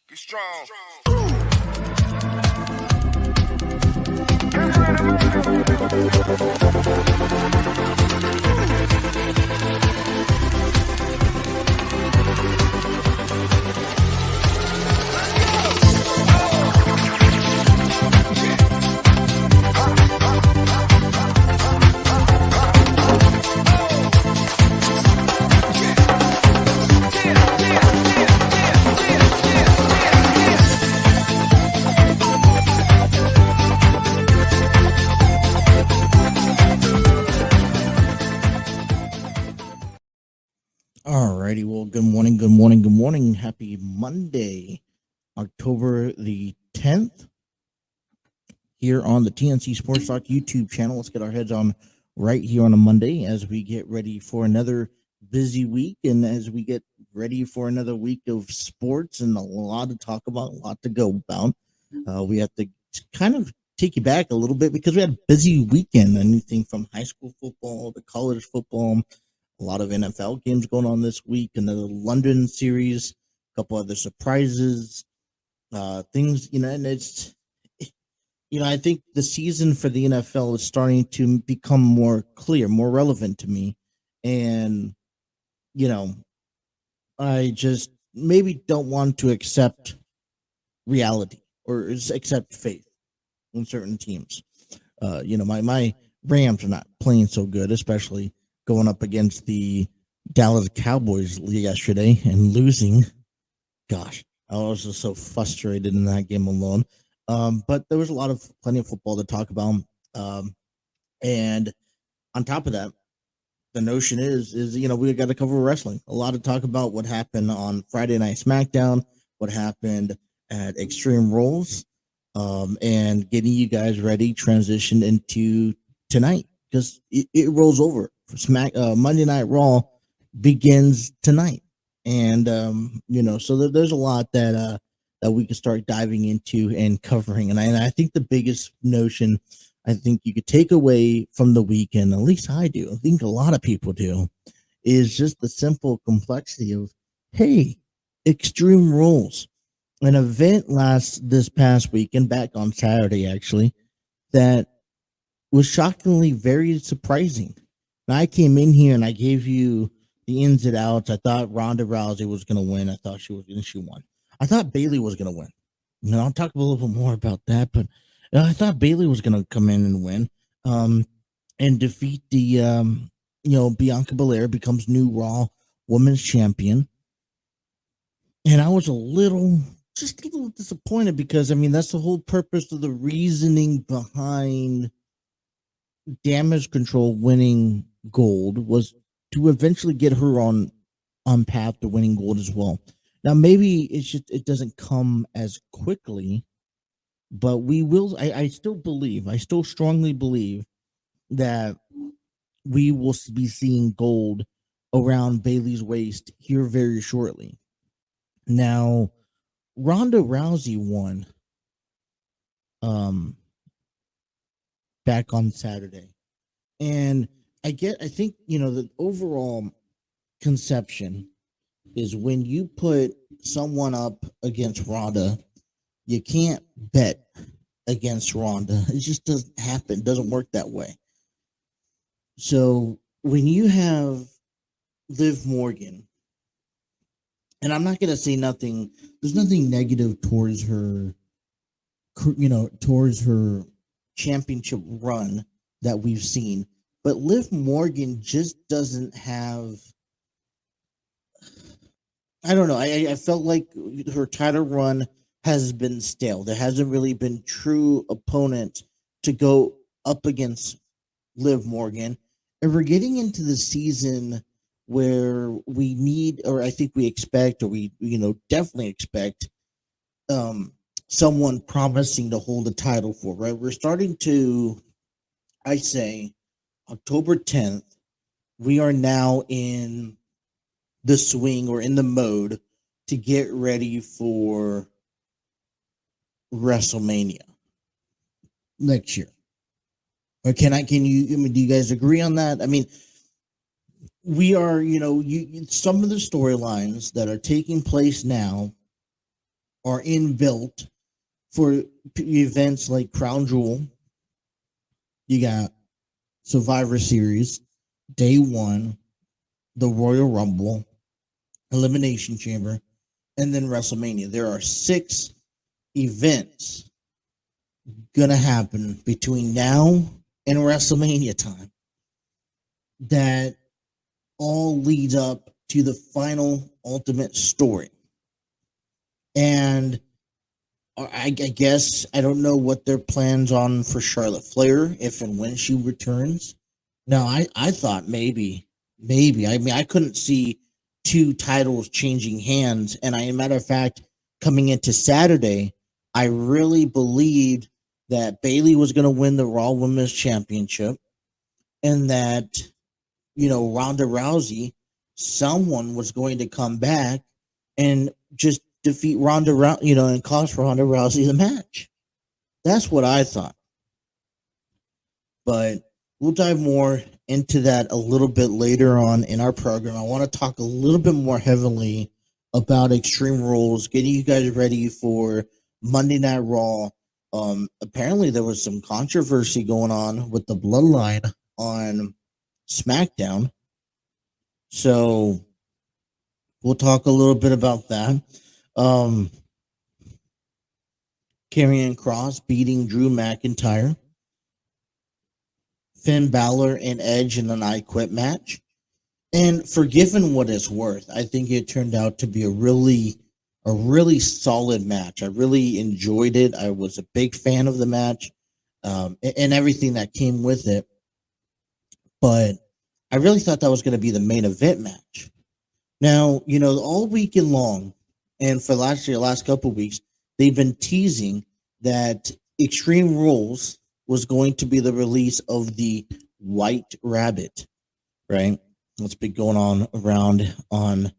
Be strong. Alrighty, well, good morning. Happy Monday, October the 10th, here on the TNC Sports Talk YouTube channel. Let's get our heads on right here on a Monday as we get ready for another busy week and as we get ready for another week of sports and a lot to talk about, a lot to go about. We have to kind of take you back a little bit because we had a busy weekend, anything from high school football to college football. A lot of NFL games going on this week, another London series, a couple other surprises, things, and it's, I think the season for the NFL is starting to become more clear, more relevant to me. And, I just maybe don't want to accept reality or accept faith in certain teams. My Rams are not playing so good, especially going up against the Dallas Cowboys yesterday and losing. Gosh, I was just so frustrated in that game alone. But there was plenty of football to talk about. And on top of that, the notion is we got to cover wrestling. A lot to talk about what happened on Friday Night SmackDown, what happened at Extreme Rules, and getting you guys ready, transition into tonight because it rolls over. Monday Night Raw begins tonight, and so there's a lot that we can start diving into and covering. And I think the biggest notion I think you could take away from the weekend, at least I do, I think a lot of people do, is just the simple complexity of, hey, Extreme Rules, an event this past weekend, back on Saturday actually, that was shockingly very surprising. I came in here and I gave you the ins and outs. I thought Ronda Rousey was going to win. I thought she won. I thought Bayley was going to win. I'll talk a little bit more about that, but I thought Bayley was going to come in and win, and defeat the, Bianca Belair, becomes new Raw Women's Champion. And I was just a little disappointed because, that's the whole purpose of the reasoning behind Damage Control winning gold, was to eventually get her on path to winning gold as well. Now maybe it doesn't come as quickly, but we will. I still strongly believe that we will be seeing gold around Bayley's waist here very shortly. Now Ronda Rousey won back on Saturday, and I think the overall conception is when you put someone up against Ronda, you can't bet against Ronda. It just doesn't happen. It doesn't work that way. So when you have Liv Morgan, and I'm not going to say nothing, there's nothing negative towards her, towards her championship run that we've seen, but Liv Morgan just doesn't have, I don't know. I felt like her title run has been stale. There hasn't really been true opponent to go up against Liv Morgan. And we're getting into the season where we need, or I think we expect, or we, definitely expect someone promising to hold the title for, right? We're starting to, I say, October 10th, we are now in the swing or in the mode to get ready for WrestleMania next year. Or do you guys agree on that? We are, some of the storylines that are taking place now are inbuilt for events like Crown Jewel. You got Survivor Series, Day One, the Royal Rumble, Elimination Chamber, and then WrestleMania. There are 6 events gonna happen between now and WrestleMania time that all leads up to the final ultimate story. And I guess I don't know what their plans on for Charlotte Flair if and when she returns. Now I thought maybe I mean I couldn't see 2 titles changing hands, and matter of fact, coming into Saturday, I really believed that Bayley was going to win the Raw Women's Championship, and that Ronda Rousey, someone was going to come back and just defeat Ronda Rousey, and cost Ronda Rousey the match. That's what I thought. But we'll dive more into that a little bit later on in our program. I want to talk a little bit more heavily about Extreme Rules, getting you guys ready for Monday Night Raw. Apparently there was some controversy going on with the Bloodline on SmackDown. So we'll talk a little bit about that. Karrion Kross beating Drew McIntyre. Finn Balor and Edge in an I Quit match. And for given what it's worth, I think it turned out to be a really solid match. I really enjoyed it. I was a big fan of the match, and everything that came with it. But I really thought that was going to be the main event match. Now, all weekend long, and for last couple of weeks, they've been teasing that Extreme Rules was going to be the release of the White Rabbit, right? What's been going on around on,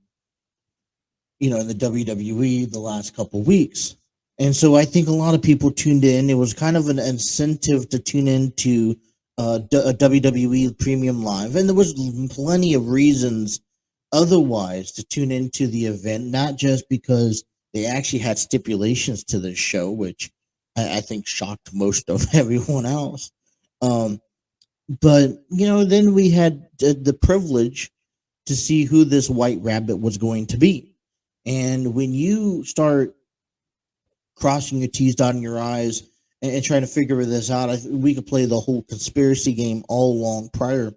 in the WWE the last couple of weeks. And so I think a lot of people tuned in. It was kind of an incentive to tune into a WWE Premium Live. And there was plenty of reasons otherwise to tune into the event, not just because they actually had stipulations to the show, which I think shocked most of everyone else. But, then we had the privilege to see who this White Rabbit was going to be. And when you start crossing your T's, dotting your I's, and trying to figure this out, we could play the whole conspiracy game all along prior.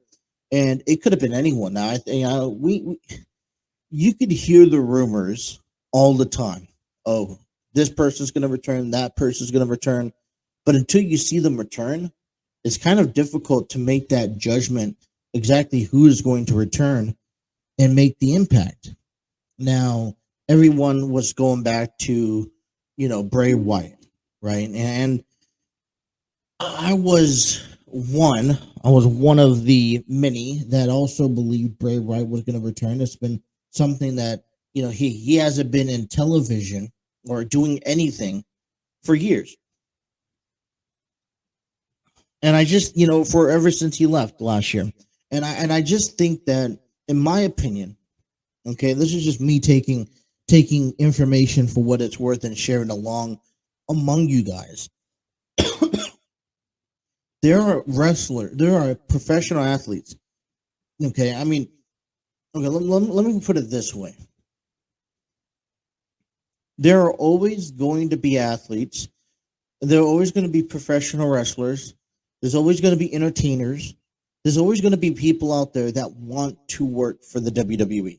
And it could have been anyone. Now, you could hear the rumors all the time. Oh, this person's going to return, that person's going to return. But until you see them return, it's kind of difficult to make that judgment exactly who is going to return and make the impact. Now, everyone was going back to, Bray Wyatt, right? And I was one of the many that also believed Bray Wyatt was going to return. It's been something that, he hasn't been in television or doing anything for years. And I just, for ever since he left last year. And I just think that, in my opinion, okay, this is just me taking information for what it's worth and sharing along among you guys. There are professional athletes. Okay, let me put it this way. There are always going to be athletes. There are always going to be professional wrestlers. There's always going to be entertainers. There's always going to be people out there that want to work for the WWE.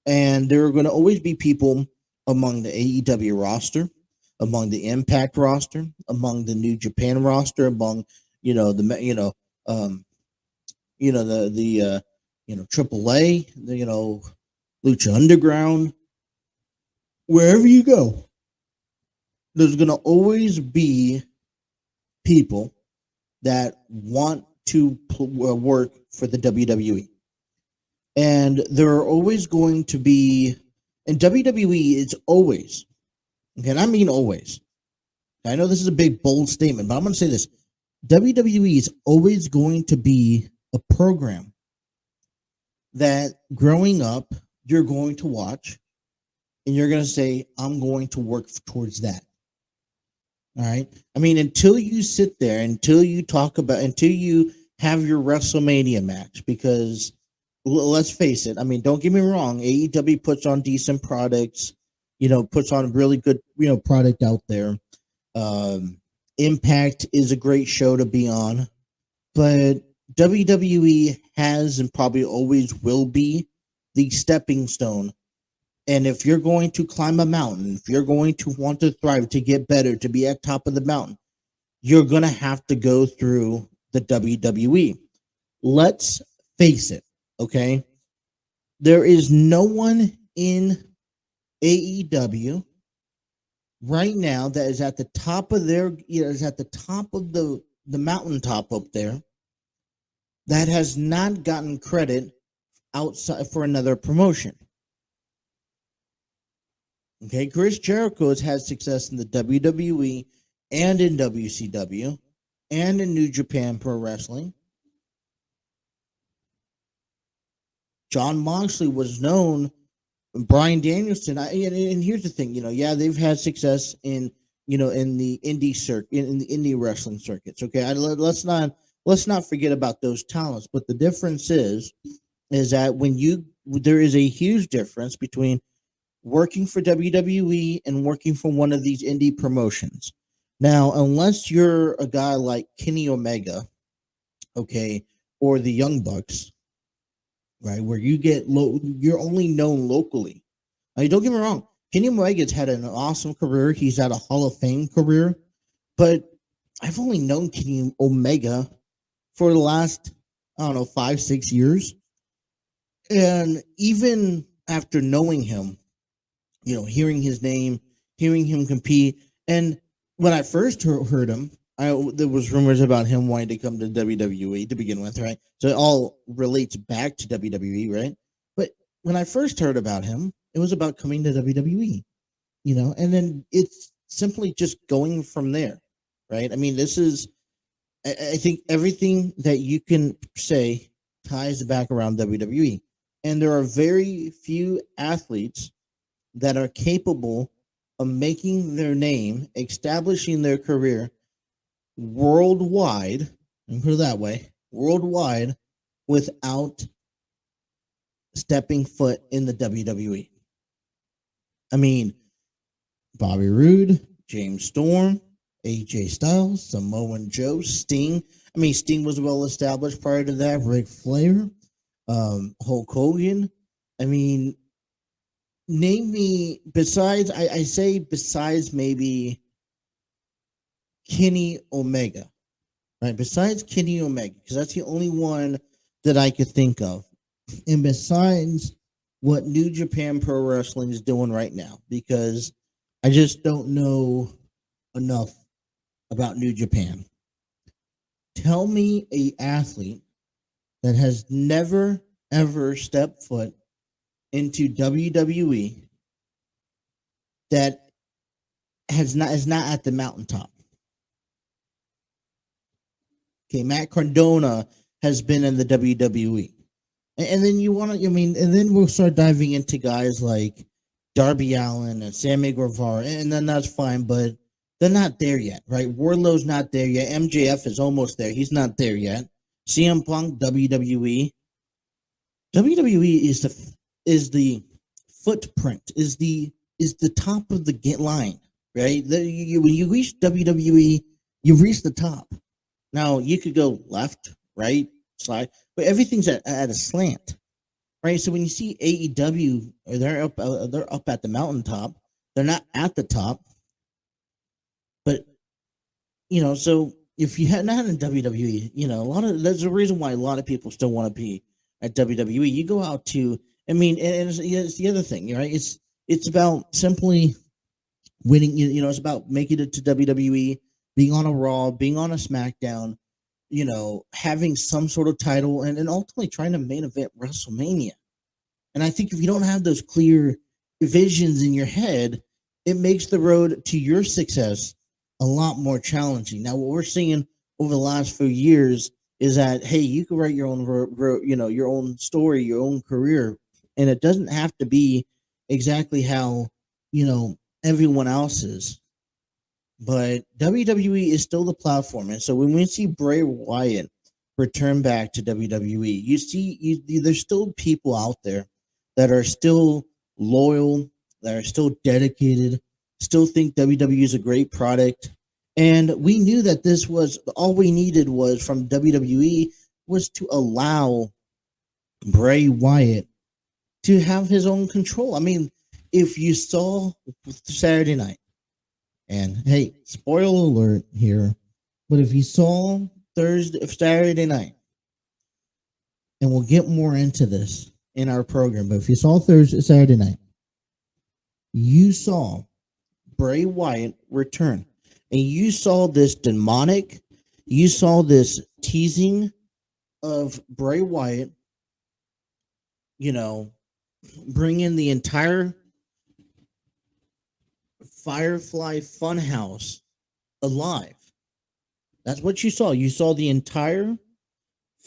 And there are going to always be people among the AEW roster, among the Impact roster, among the New Japan roster, among AAA, Lucha Underground. Wherever you go, there's going to always be people that want to work for the WWE. And there are always going to be, and WWE is always, okay, and I mean always. I know this is a big, bold statement, but I'm going to say this. WWE is always going to be a program that growing up, you're going to watch, and you're going to say, I'm going to work towards that. All right. I mean, until you sit there, until you have your WrestleMania match, because let's face it. I mean, don't get me wrong. AEW puts on decent products, puts on really good, product out there. Impact is a great show to be on, but WWE has and probably always will be the stepping stone. And if you're going to climb a mountain, if you're going to want to thrive, to get better, to be at top of the mountain, you're going to have to go through the WWE. Let's face it, okay? There is no one in AEW right now that is at the top of the mountaintop up there that has not gotten credit outside for another promotion. Okay, Chris Jericho has had success in the WWE and in WCW and in New Japan Pro Wrestling. Jon Moxley was known. Bryan Danielson, and here's the thing, they've had success in the indie wrestling circuits. Okay, let's not forget about those talents. But the difference is that there is a huge difference between working for WWE and working for one of these indie promotions. Now, unless you're a guy like Kenny Omega, okay, or the Young Bucks, right, where you're only known locally. I mean, don't get me wrong, Kenny Omega's had an awesome career. He's had a Hall of Fame career, but I've only known Kenny Omega for the last, 5-6 years. And even after knowing him, hearing his name, hearing him compete, and when I first heard him, there was rumors about him wanting to come to WWE to begin with, right? So it all relates back to WWE, right? But when I first heard about him, it was about coming to WWE, and then it's simply just going from there, right? I mean, I think everything that you can say ties back around WWE. And there are very few athletes that are capable of making their name, establishing their career worldwide, and put it that way, worldwide, without stepping foot in the WWE. I mean, Bobby Roode, James Storm, AJ Styles, Samoa Joe, Sting. I mean, Sting was well established prior to that. Ric Flair, Hulk Hogan. I mean, name me besides maybe Kenny Omega, right? Besides Kenny Omega, because that's the only one that I could think of. And besides what New Japan Pro Wrestling is doing right now, because I just don't know enough about New Japan. Tell me a athlete that has never, ever stepped foot into WWE that is not at the mountaintop. Okay, Matt Cardona has been in the WWE. And then and then we'll start diving into guys like Darby Allin and Sammy Guevara, and then that's fine, but they're not there yet, right? Wardlow's not there yet. MJF is almost there. He's not there yet. CM Punk, WWE. WWE is the footprint, is the top of the line, right? When you reach WWE, you reach the top. Now you could go left, right, slide, but everything's at a slant, right? So when you see AEW, they're up at the mountaintop. They're not at the top, but so if you had not in WWE, there's a reason why a lot of people still want to be at WWE. You go out to, and it's the other thing, right? It's about simply winning. It's about making it to WWE, being on a Raw, being on a SmackDown, having some sort of title, and ultimately trying to main event WrestleMania. And I think if you don't have those clear visions in your head, it makes the road to your success a lot more challenging. Now, what we're seeing over the last few years is that, hey, you can write your own, your own story, your own career, and it doesn't have to be exactly how everyone else's. But WWE is still the platform, and so when we see Bray Wyatt return back to WWE, there's still people out there that are still loyal, that are still dedicated, still think WWE is a great product, and we knew that this was all we needed was from WWE was to allow Bray Wyatt to have his own control. I mean, if you saw Saturday night. And hey, spoiler alert here, but if you saw Saturday night, and we'll get more into this in our program, but if you saw Saturday night, you saw Bray Wyatt return, and you saw this demonic, you saw this teasing of Bray Wyatt, bring in the entire Firefly Funhouse alive. That's what you saw. You saw the entire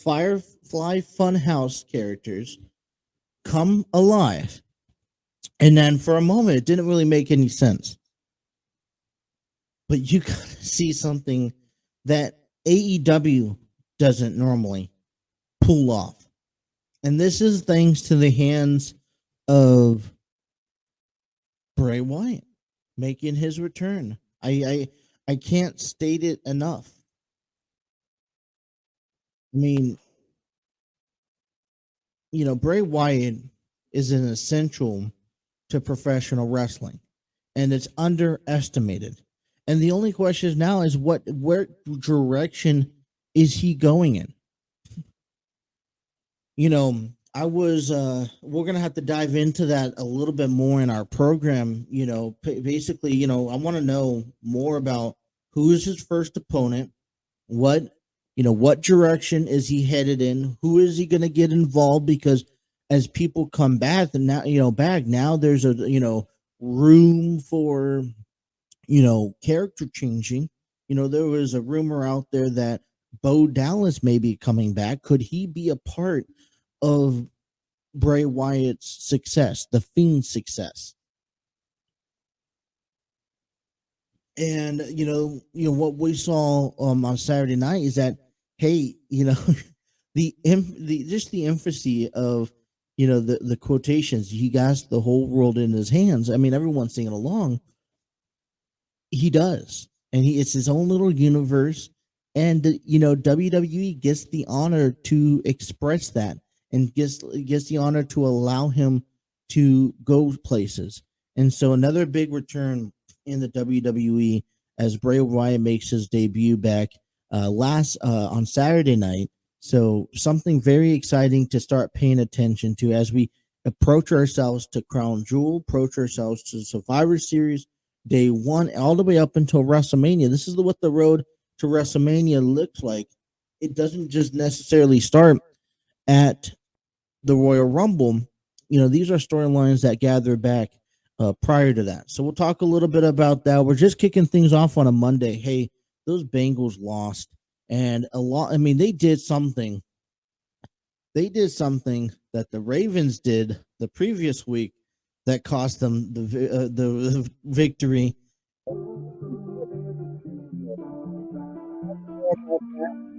Firefly Funhouse characters come alive. And then for a moment, it didn't really make any sense. But you got to see something that AEW doesn't normally pull off. And this is thanks to the hands of Bray Wyatt making his return. I can't state it enough. I mean, Bray Wyatt is an essential to professional wrestling, and it's underestimated. And the only question now is where direction is he going in? We're going to have to dive into that a little bit more in our program. Basically, I want to know more about who is his first opponent, what direction is he headed in, who is he going to get involved, because as people come back and now there's a, room for, character changing. There was a rumor out there that Bo Dallas may be coming back. Could he be a part of Bray Wyatt's success, the Fiend's success? And what we saw on Saturday night is that, hey, the emphasis of the quotations, he got the whole world in his hands. I mean, everyone's singing along. He does, and it's his own little universe. And WWE gets the honor to express that, and gets the honor to allow him to go places. And so another big return in the WWE as Bray Wyatt makes his debut back on Saturday night. So something very exciting to start paying attention to as we approach ourselves to Crown Jewel, approach ourselves to Survivor Series, Day 1, all the way up until WrestleMania. This is what the road to WrestleMania looks like. It doesn't just necessarily start at the Royal Rumble. These are storylines that gather back prior to that. So we'll talk a little bit about that. We're just kicking things off on a Monday. Hey, those Bengals lost, and they did something. They did something that the Ravens did the previous week that cost them the victory.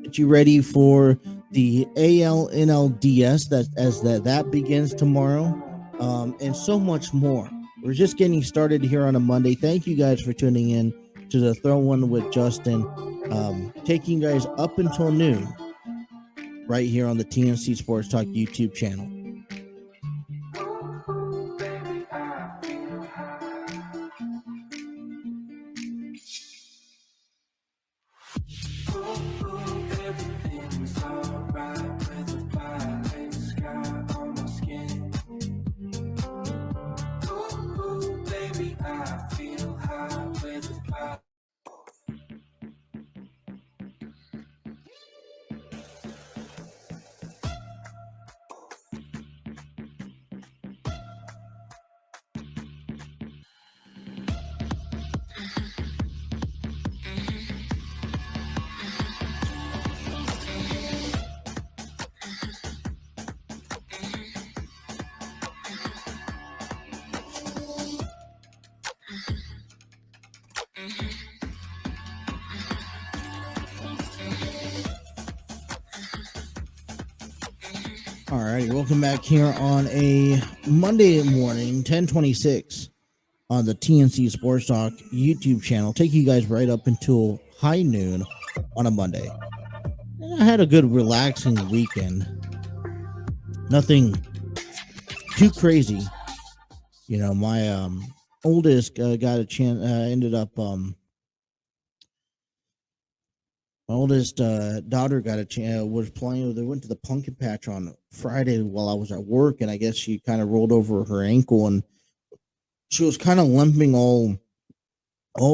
Get you ready for the NLDS that begins tomorrow, and so much more. We're just getting started here on a Monday. Thank you guys for tuning in to the Throw One with Justin, taking you guys up until noon right here on the TNC Sports Talk YouTube channel. All right, welcome back here on a Monday morning, 10:26 on the TNC Sports Talk YouTube channel. Take you guys right up until high noon on a Monday. And I had a good relaxing weekend. Nothing too crazy. You know, my oldest got a chance, ended up my oldest daughter got a chance, was playing. They went to the pumpkin patch on Friday while I was at work, and I guess she kind of rolled over her ankle, and she was kind of limping all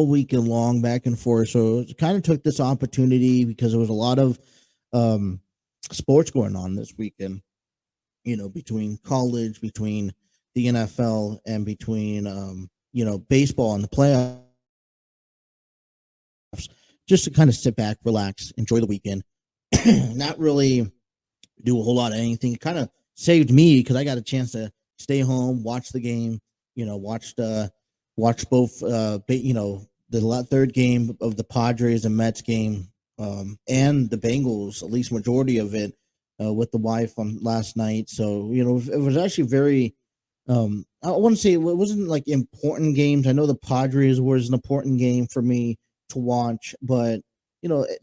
weekend long, back and forth. So it kind of took this opportunity because there was a lot of sports going on this weekend. You know, between college, between the NFL, and between baseball and the playoffs. Just to kind of sit back, relax, enjoy the weekend, not really do a whole lot of anything. It kind of saved me because I got a chance to stay home, watch the game, watch both, the third game of the Padres and Mets game, and the Bengals, at least majority of it, with the wife on last night. So, it was actually very, I want to say it wasn't like important games. I know the Padres was an important game for me to watch, but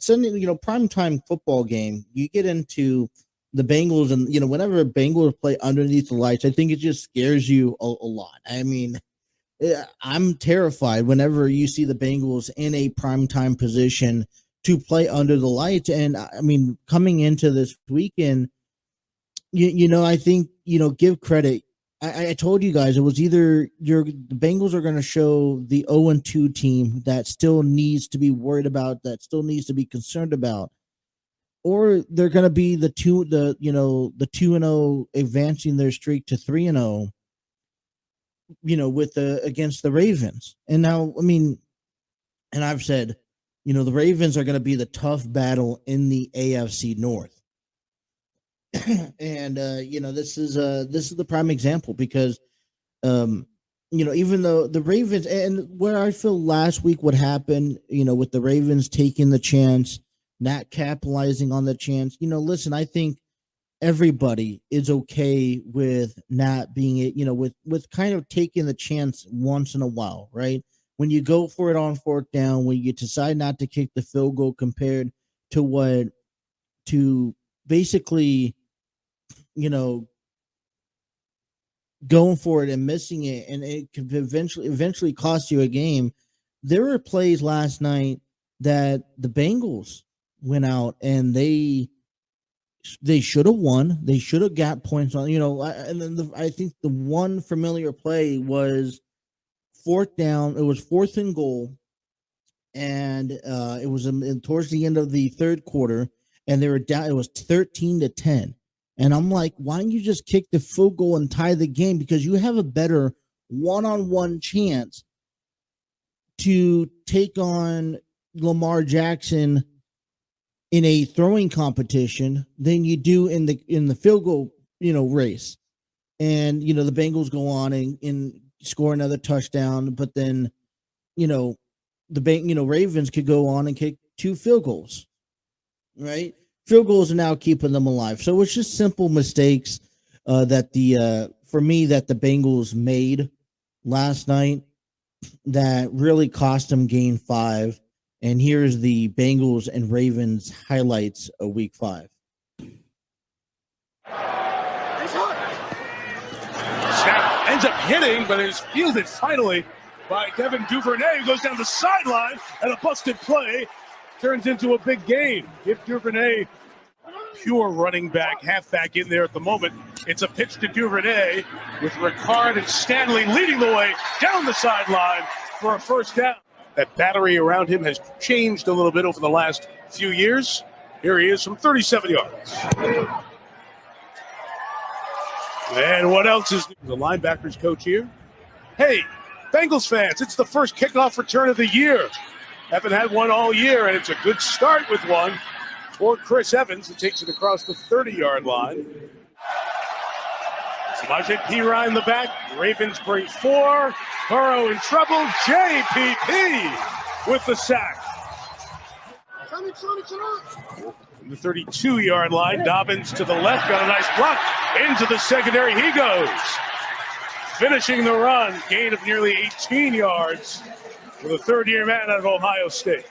Sunday, primetime football game, you get into the Bengals, and whenever Bengals play underneath the lights, I think it just scares you a lot. I mean, I'm terrified whenever you see the Bengals in a primetime position to play under the lights. And I mean, coming into this weekend, I think, give credit. I told you guys it was either the Bengals are going to show the 0-2 team that still needs to be worried about, that still needs to be concerned about, or they're going to be the 2-0 advancing their streak to 3-0, with against the Ravens. And now, I mean, and I've said, the Ravens are going to be the tough battle in the AFC North. And this is the prime example because even though the Ravens, and where I feel last week what happened, with the Ravens taking the chance, not capitalizing on the chance, listen, I think everybody is okay with not being it, with kind of taking the chance once in a while, right? When you go for it on fourth down, when you decide not to kick the field goal compared to basically, going for it and missing it, and it could eventually cost you a game. There were plays last night that the Bengals went out and they should have won. They should have got points on, and then I think the one familiar play was fourth down. It was fourth and goal, and it was towards the end of the third quarter, and they were down. It was 13-10. And I'm like, why don't you just kick the field goal and tie the game? Because you have a better one-on-one chance to take on Lamar Jackson in a throwing competition than you do in the field goal, race. And, the Bengals go on and score another touchdown, but then, the Ravens could go on and kick 2 field goals, right? Field goals are now keeping them alive. So it's just simple mistakes that for me that the Bengals made last night that really cost them game 5. And here's the Bengals and Ravens highlights of week 5. Snap ends up hitting, but is fielded finally by Devin Duvernay, who goes down the sideline, and a busted play turns into a big gain. Give Duvernay, pure running back, halfback in there at the moment. It's a pitch to Duvernay with Ricard and Stanley leading the way down the sideline for a first down. That battery around him has changed a little bit over the last few years. Here he is from 37 yards. And what else is the linebackers coach here? Hey, Bengals fans, it's the first kickoff return of the year. Haven't had one all year, and it's a good start with one for Chris Evans, who takes it across the 30-yard line. Samaje Perine in the back. Ravens bring 4. Burrow in trouble. JPP with the sack. The 32-yard line, Dobbins to the left, got a nice block. Into the secondary he goes. Finishing the run, gain of nearly 18 yards for the third-year man out of Ohio State.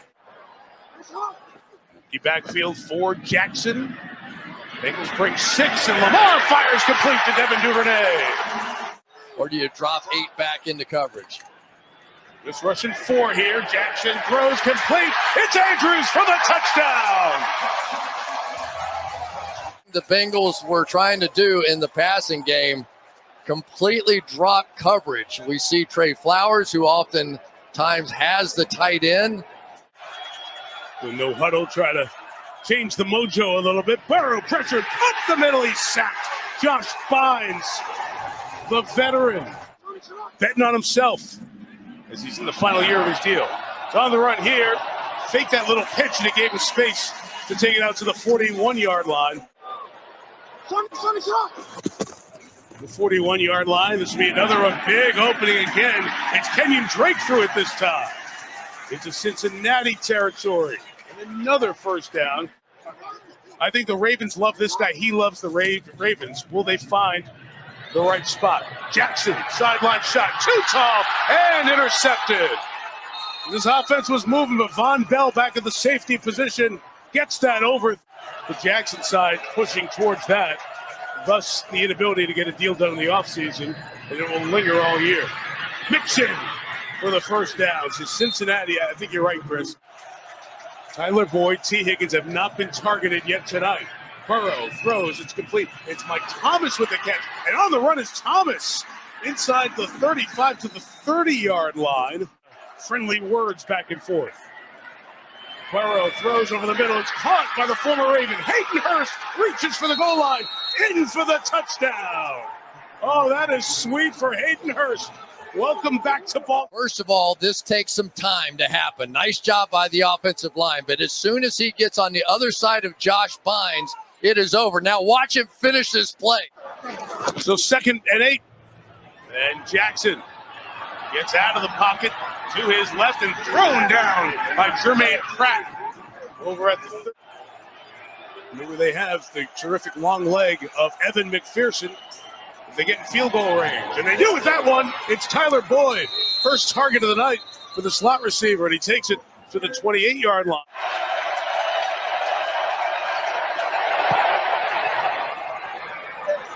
The backfield for Jackson. Bengals bring 6, and Lamar fires complete to Devin Duvernay. Or do you drop 8 back into coverage? This rushing 4 here. Jackson throws complete. It's Andrews for the touchdown. The Bengals were trying to do in the passing game, completely drop coverage. We see Trey Flowers, who oftentimes has the tight end. With no huddle, try to change the mojo a little bit. Burrow pressured up the middle. He's sacked. Josh Bynes, the veteran, betting on himself as he's in the final year of his deal. It's on the run here. Fake that little pitch, and it gave him space to take it out to the 41-yard line. The 41-yard line. This will be another big opening again. It's Kenyon Drake through it this time. Into Cincinnati territory. And another first down. I think the Ravens love this guy. He loves the Ravens. Will they find the right spot? Jackson, sideline shot, too tall, and intercepted. This offense was moving, but Von Bell back in the safety position gets that over the Jackson side, pushing towards that. Thus, the inability to get a deal done in the offseason, and it will linger all year. Mixon for the first down. So Cincinnati, I think you're right, Chris. Tyler Boyd, T. Higgins have not been targeted yet tonight. Burrow throws, it's complete. It's Mike Thomas with the catch. And on the run is Thomas inside the 35 to the 30-yard line. Friendly words back and forth. Burrow throws over the middle. It's caught by the former Raven. Hayden Hurst reaches for the goal line. In for the touchdown. Oh, that is sweet for Hayden Hurst. Welcome back to ball. First of all, this takes some time to happen. Nice job by the offensive line. But as soon as he gets on the other side of Josh Bynes, it is over. Now watch him finish this play. So 2nd and 8. And Jackson gets out of the pocket to his left and thrown down by Jermaine Pratt over at the. Maybe they have the terrific long leg of Evan McPherson. If they get in field goal range, and they do with that one, it's Tyler Boyd. First target of the night for the slot receiver, and he takes it to the 28-yard line.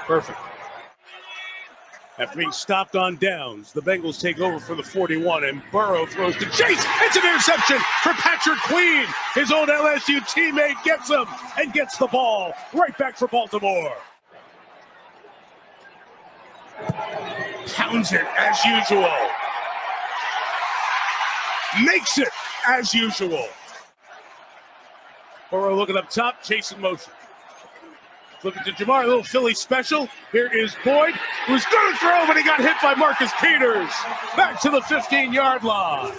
Perfect. After being stopped on downs, the Bengals take over for the 41, and Burrow throws to Chase. It's an interception for Patrick Queen. His old LSU teammate gets him and gets the ball right back for Baltimore. Pounds it as usual. Makes it as usual. Burrow looking up top, chasing motion. Looking to Jamar, a little Philly special. Here is Boyd, who's going to throw, but he got hit by Marcus Peters. Back to the 15-yard line.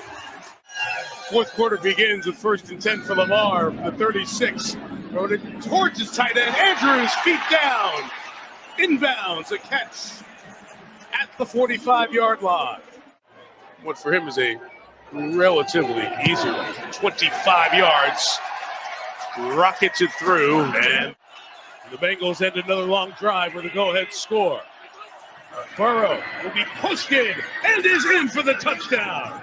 Fourth quarter begins with 1st and 10 for Lamar, the 36. Throwing it towards his tight end. Andrews, feet down. Inbounds, a catch at the 45-yard line. What for him is a relatively easy one. 25 yards. Rockets it through, and the Bengals end another long drive with a go-ahead score. Burrow will be pushed in and is in for the touchdown.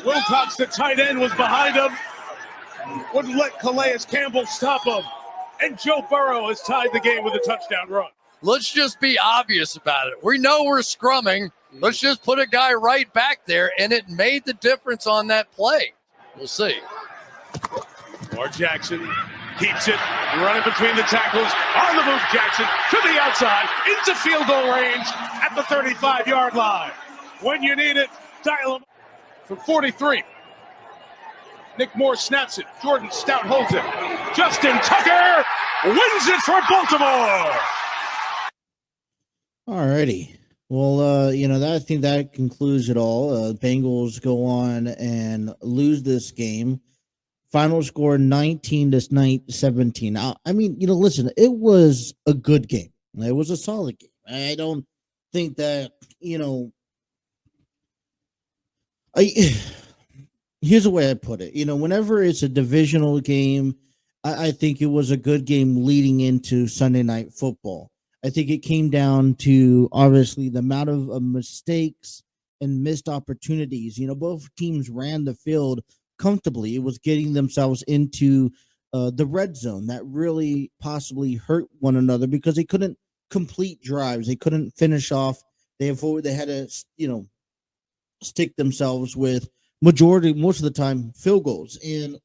Wilcox, the tight end, was behind him. Wouldn't let Calais Campbell stop him. And Joe Burrow has tied the game with a touchdown run. Let's just be obvious about it. We know we're scrumming. Let's just put a guy right back there, and it made the difference on that play. We'll see. Lamar Jackson keeps it running between the tackles. On the move, Jackson to the outside, into field goal range at the 35-yard line. When you need it, dial him from 43. Nick Moore snaps it. Jordan Stout holds it. Justin Tucker wins it for Baltimore. All righty. Well, I think that concludes it all. Bengals go on and lose this game. Final score 19-17. Listen, it was a good game. It was a solid game. I don't think that, I Here's the way I put it. Whenever it's a divisional game, I think it was a good game leading into Sunday Night Football. I think it came down to obviously the amount of mistakes and missed opportunities. Both teams ran the field comfortably. It was getting themselves into the red zone that really possibly hurt one another because they couldn't complete drives. They couldn't finish off. They had to, stick themselves with most of the time field goals. And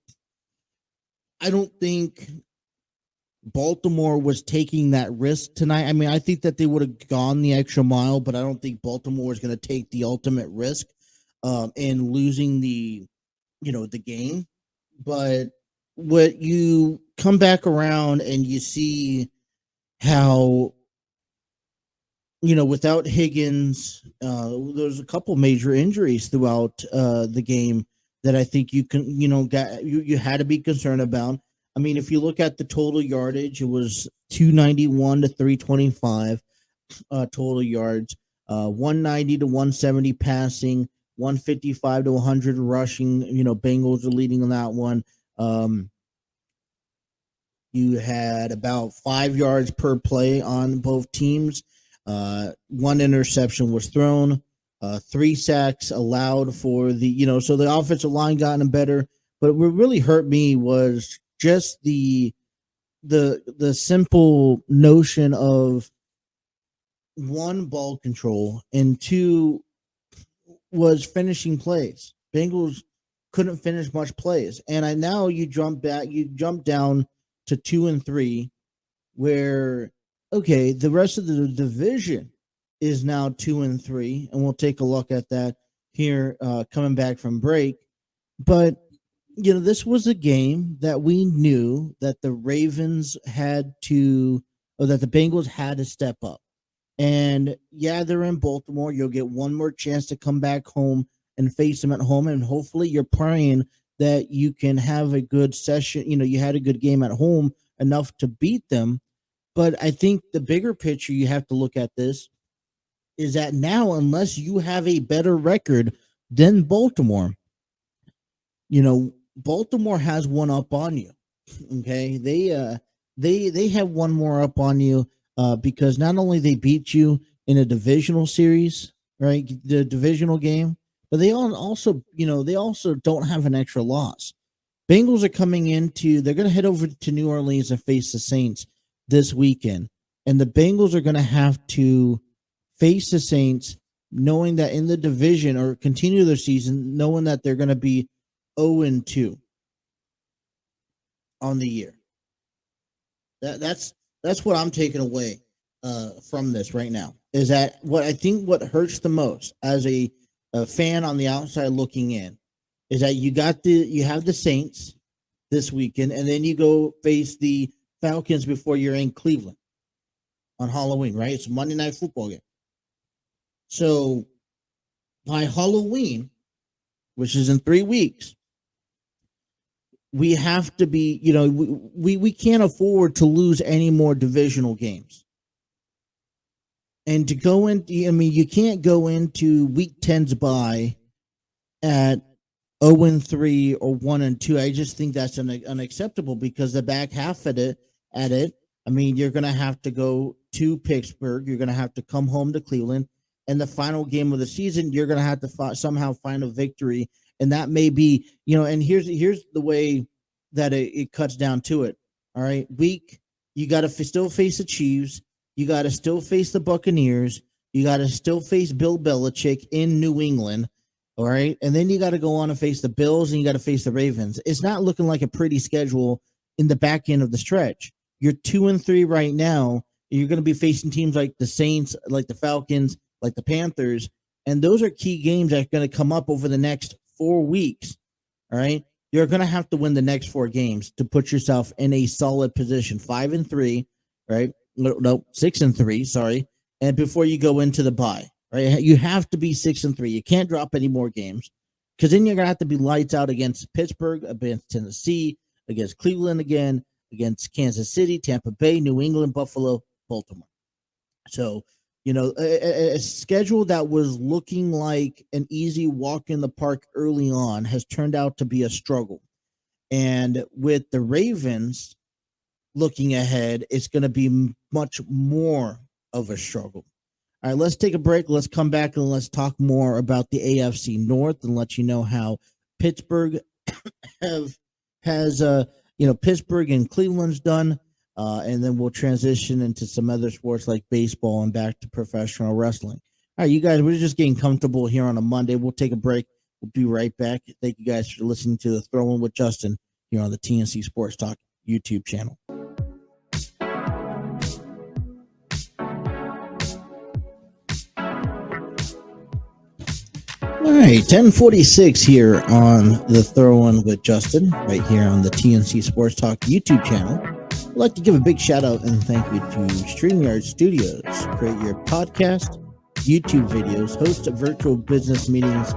I don't think Baltimore was taking that risk tonight. I mean, I think that they would have gone the extra mile, but I don't think Baltimore is going to take the ultimate risk in losing the game. But what you come back around and you see how without Higgins, there's a couple major injuries throughout the game that I think you had to be concerned about. I mean, if you look at the total yardage, it was 291 to 325 total yards, 190 to 170 passing, 155 to 100 rushing. Bengals are leading on that one. You had about 5 yards per play on both teams. One interception was thrown, 3 sacks allowed for so the offensive line gotten better. But what really hurt me was just the simple notion of one, ball control, and 2 was finishing plays. Bengals couldn't finish much plays, and now you jump down to 2 and 3, where okay, the rest of the division is now 2 and 3, and we'll take a look at that here coming back from break. But this was a game that we knew that the Ravens had to, or that the Bengals had to step up. And yeah, they're in Baltimore. You'll get one more chance to come back home and face them at home, and hopefully you're praying that you can have a good session. You had a good game at home enough to beat them. But I think the bigger picture you have to look at this is that now, unless you have a better record than Baltimore, Baltimore has one up on you. Okay, they have one more up on you because not only they beat you in a divisional series, right, the divisional game, but they also don't have an extra loss. Bengals are they're going to head over to New Orleans and face the Saints this weekend, and the Bengals are going to have to face the Saints knowing that in the division, or continue their season knowing that they're going to be 0-2 on the year. That's what I'm taking away from this right now, is that what hurts the most as a fan on the outside looking in is that you have the Saints this weekend, and then you go face the Falcons before you're in Cleveland on Halloween, right? It's a Monday Night Football game. So by Halloween, which is in 3 weeks, we have to be, we can't afford to lose any more divisional games. And to go in, you can't go into week 10's bye at 0-3 or 1-2. I just think that's unacceptable, because the back half at it, you're going to have to go to Pittsburgh. You're going to have to come home to Cleveland. And the final game of the season, you're going to have to somehow find a victory. And that may be, and here's the way that it cuts down to it. All right. You got to still face the Chiefs. You got to still face the Buccaneers. You got to still face Bill Belichick in New England. All right. And then you got to go on and face the Bills, and you got to face the Ravens. It's not looking like a pretty schedule in the back end of the stretch. You're 2-3 right now. You're going to be facing teams like the Saints, like the Falcons, like the Panthers. And those are key games that are going to come up over the next 4 weeks. All right. You're going to have to win the next 4 games to put yourself in a solid position. 5-3, right? No, 6-3, sorry. And before you go into the bye, right? You have to be 6-3. You can't drop any more games, because then you're going to have to be lights out against Pittsburgh, against Tennessee, against Cleveland again, against Kansas City, Tampa Bay, New England, Buffalo, Baltimore. So A schedule that was looking like an easy walk in the park early on has turned out to be a struggle. And with the Ravens looking ahead, it's going to be much more of a struggle. All right, let's take a break. Let's come back and let's talk more about the AFC North and let you know how Pittsburgh has Pittsburgh and Cleveland's done. And then we'll transition into some other sports like baseball and back to professional wrestling. All right, you guys, we're just getting comfortable here on a Monday. We'll take a break. We'll be right back. Thank you guys for listening to the Throw In with Justin here on the TNC Sports Talk YouTube channel. All right, 10:46 here on the Throw In with Justin, right here on the TNC Sports Talk YouTube channel. I'd like to give a big shout out and thank you to StreamYard Studios. Create your podcast, YouTube videos, host virtual business meetings,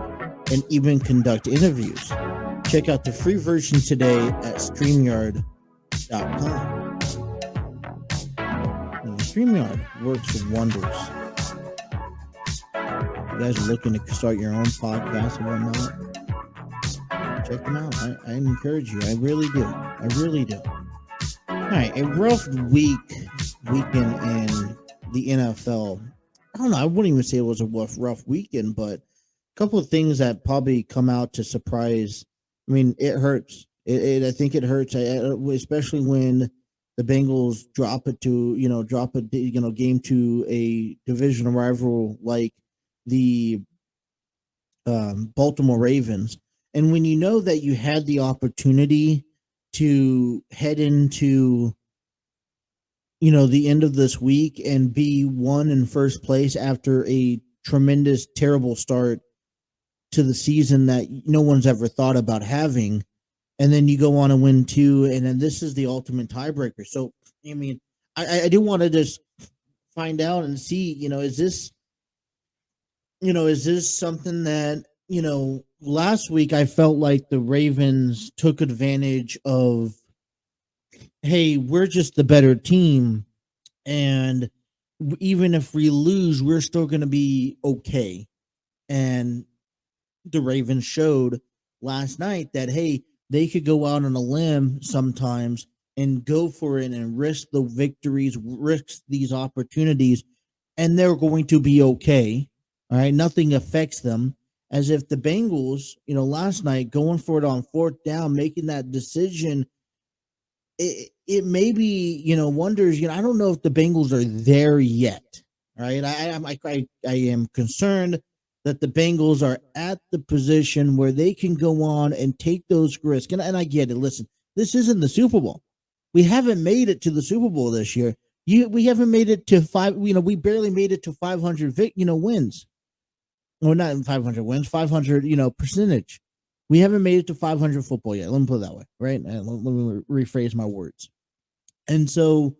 and even conduct interviews. Check out the free version today at StreamYard.com. StreamYard works wonders. You guys are looking to start your own podcast and whatnot, check them out. I encourage you. I really do. All right, a rough weekend in the NFL. I don't know. I wouldn't even say it was a rough weekend, but a couple of things that probably come out to surprise. I mean, it hurts. I think it hurts, especially when the Bengals drop a game to a division rival like the Baltimore Ravens. And when you know that you had the opportunity to head into, the end of this week and be in first place after a tremendous, terrible start to the season that no one's ever thought about having. And then you go on and win 2. And then this is the ultimate tiebreaker. So, I mean, I do want to just find out and see, is this something that, last week I felt like the Ravens took advantage of, hey, we're just the better team, and even if we lose, we're still going to be okay. And the Ravens showed last night that, hey, they could go out on a limb sometimes and go for it and risk the victories, risk these opportunities, and they're going to be okay. All right, nothing affects them. As if the Bengals, last night going for it on 4th down, making that decision, it may be, wonders. I don't know if the Bengals are there yet. All right, I am concerned that the Bengals are at the position where they can go on and take those risks. And I get it. Listen, this isn't the Super Bowl. We haven't made it to the Super Bowl this year. We haven't made it to 5. We barely made it to 500. Wins. Well, not 500 wins, 500, percentage. We haven't made it to 500 football yet. Let me put it that way, right? Let me rephrase my words. And so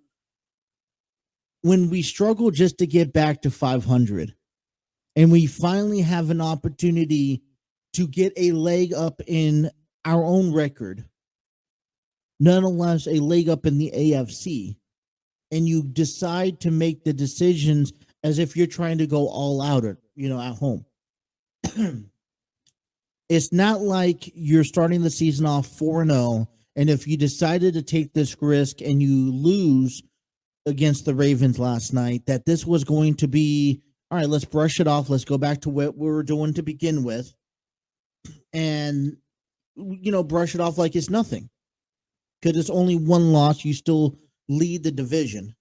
when we struggle just to get back to 500 and we finally have an opportunity to get a leg up in our own record, nonetheless, a leg up in the AFC, and you decide to make the decisions as if you're trying to go all out at home. It's not like you're starting the season off 4-0, and if you decided to take this risk and you lose against the Ravens last night, that this was going to be, all right, let's brush it off. Let's go back to what we were doing to begin with and, brush it off like it's nothing. Because it's only one loss. You still lead the division.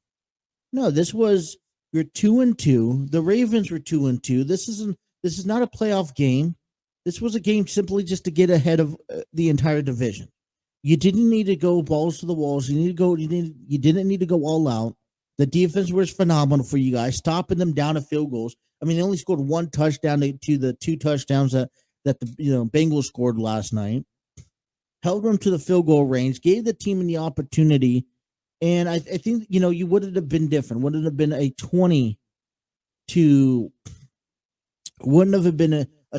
No, this was, you're 2-2. The Ravens were 2-2. This is not a playoff game. This was a game simply just to get ahead of the entire division. You didn't need to go balls to the walls. You didn't need to go all out. The defense was phenomenal for you guys, stopping them down to field goals. I mean, they only scored 1 touchdown to the 2 touchdowns that the Bengals scored last night. Held them to the field goal range, gave the team the opportunity, and I think you wouldn't have been different. Wouldn't have been a 20 to a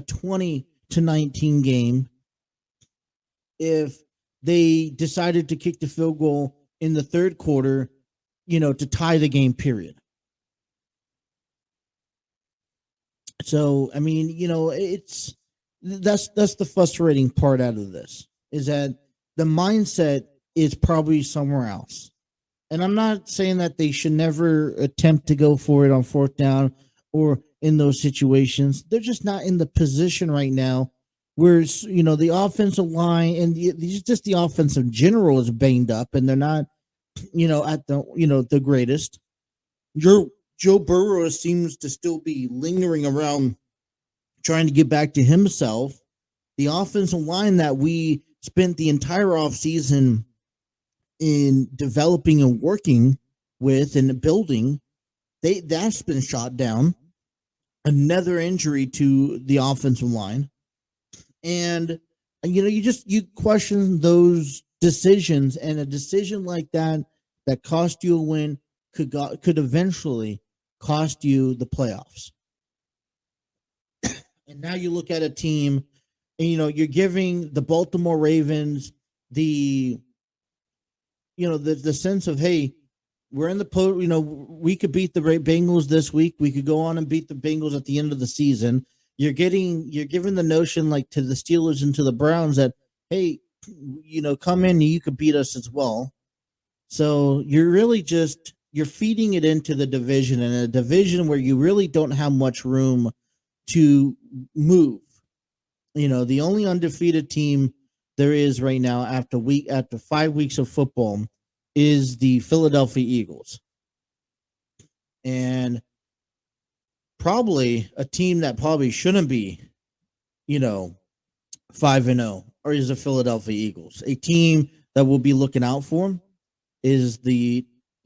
20-19 game if they decided to kick the field goal in the third quarter, to tie the game, period. So I mean, that's the frustrating part out of this is that the mindset is probably somewhere else. And I'm not saying that they should never attempt to go for it on fourth down or in those situations. They're just not in the position right now where the offensive line and just the offense in general is banged up, and they're not at the greatest. Joe Burrow seems to still be lingering around trying to get back to himself. The offensive line that we spent the entire offseason in developing and working with and building, that's been shot down. Another injury to the offensive line. And you question those decisions, and a decision like that cost you a win could eventually cost you the playoffs. And now you look at a team, and you're giving the Baltimore Ravens the sense of, hey, we're in the we could beat the Bengals this week. We could go on and beat the Bengals at the end of the season. You're giving the notion, like, to the Steelers and to the Browns that, hey, come in and you could beat us as well. So you're really you're feeding it into the division, and a division where you really don't have much room to move. The only undefeated team there is right now after 5 weeks of football is the Philadelphia Eagles. And probably a team that probably shouldn't be, 5-0, or is the Philadelphia Eagles. A team that will be looking out for them is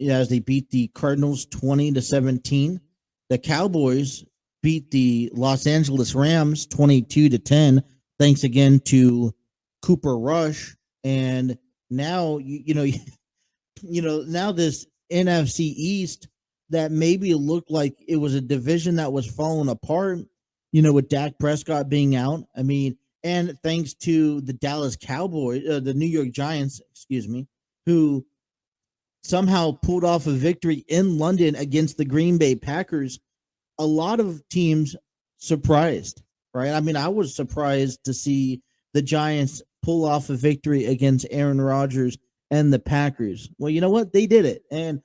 as they beat the Cardinals 20-17. The Cowboys beat the Los Angeles Rams 22-10. Thanks again to Cooper Rush. And now, now this NFC East that maybe looked like it was a division that was falling apart, with Dak Prescott being out. I mean, and thanks to the Dallas Cowboys, the New York Giants, who somehow pulled off a victory in London against the Green Bay Packers. A lot of teams surprised, right? I mean, I was surprised to see the Giants pull off a victory against Aaron Rodgers and the Packers. Well, you know what? They did it. And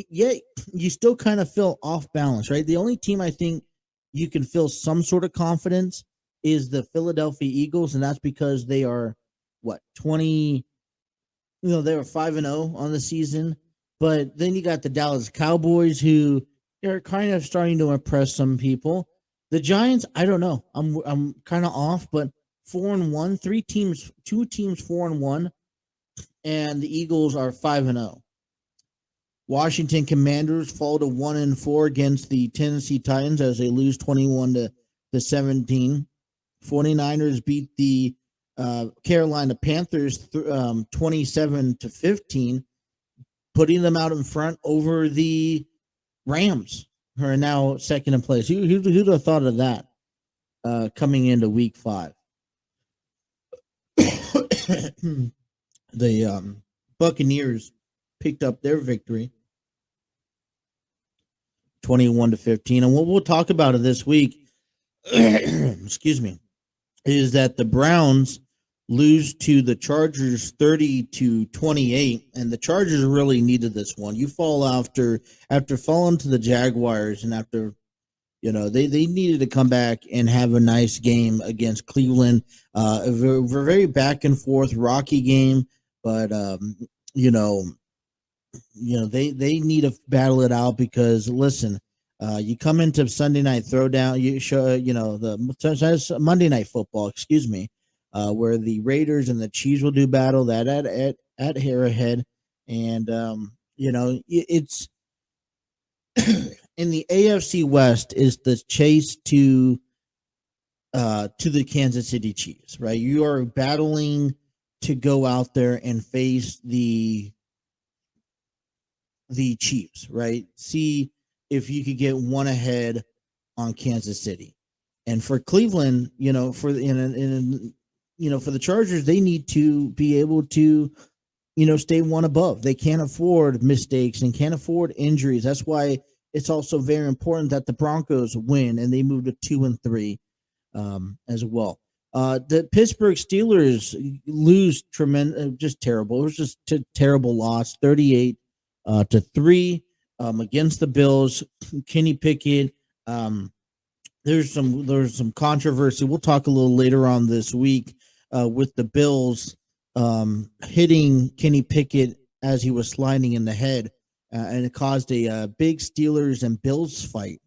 yet you still kind of feel off balance, right? The only team I think you can feel some sort of confidence is the Philadelphia Eagles, and that's because they are they were 5-0 on the season. But then you got the Dallas Cowboys, who are kind of starting to impress some people. The Giants, I don't know. I'm kind of off, but 4-1, two teams 4-1, and the Eagles are 5-0. Washington Commanders fall to 1-4 against the Tennessee Titans as they lose 21-17. 49ers beat the Carolina Panthers 27-15, putting them out in front over the Rams, who are now second in place. Who'd have thought of that coming into Week 5? The Buccaneers picked up their victory, 21-15. And what we'll talk about it this week, excuse me, is that the Browns lose to the Chargers 30-28, and the Chargers really needed this one. You fall after falling to the Jaguars, and after they needed to come back and have a nice game against Cleveland. A very back and forth, rocky game, but they need to battle it out because listen. You come into Sunday Night Throwdown, you show, the Monday Night Football, where the Raiders and the Chiefs will do battle that at Arrowhead. And, it's in the AFC West is the chase to the Kansas City Chiefs, right? You are battling to go out there and face the Chiefs, right? See if you could get one ahead on Kansas City. And for Cleveland, for the Chargers, they need to be able to, stay one above. They can't afford mistakes and can't afford injuries. That's why it's also very important that the Broncos win and they move to 2-3 as well. The Pittsburgh Steelers lose just terrible. It was just a terrible loss, 38-3 against the Bills. Kenny Pickett. There's some controversy. We'll talk a little later on this week with the Bills hitting Kenny Pickett as he was sliding in the head, and it caused a big Steelers and Bills fight.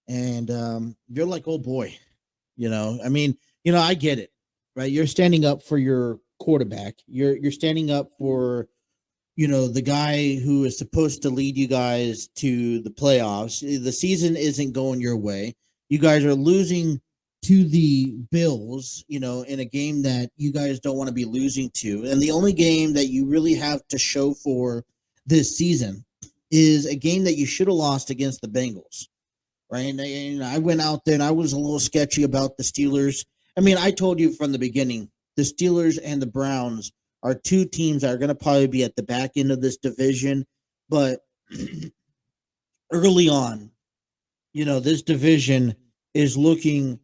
And you're like, oh boy, I mean, I get it, right? You're standing up for your quarterback. You're standing up for, the guy who is supposed to lead you guys to the playoffs. The season isn't going your way. You guys are losing to the Bills, in a game that you guys don't want to be losing to. And the only game that you really have to show for this season is a game that you should have lost against the Bengals, right? And I went out there and I was a little sketchy about the Steelers. I mean, I told you from the beginning, the Steelers and the Browns are two teams that are going to probably be at the back end of this division. But early on, this division is looking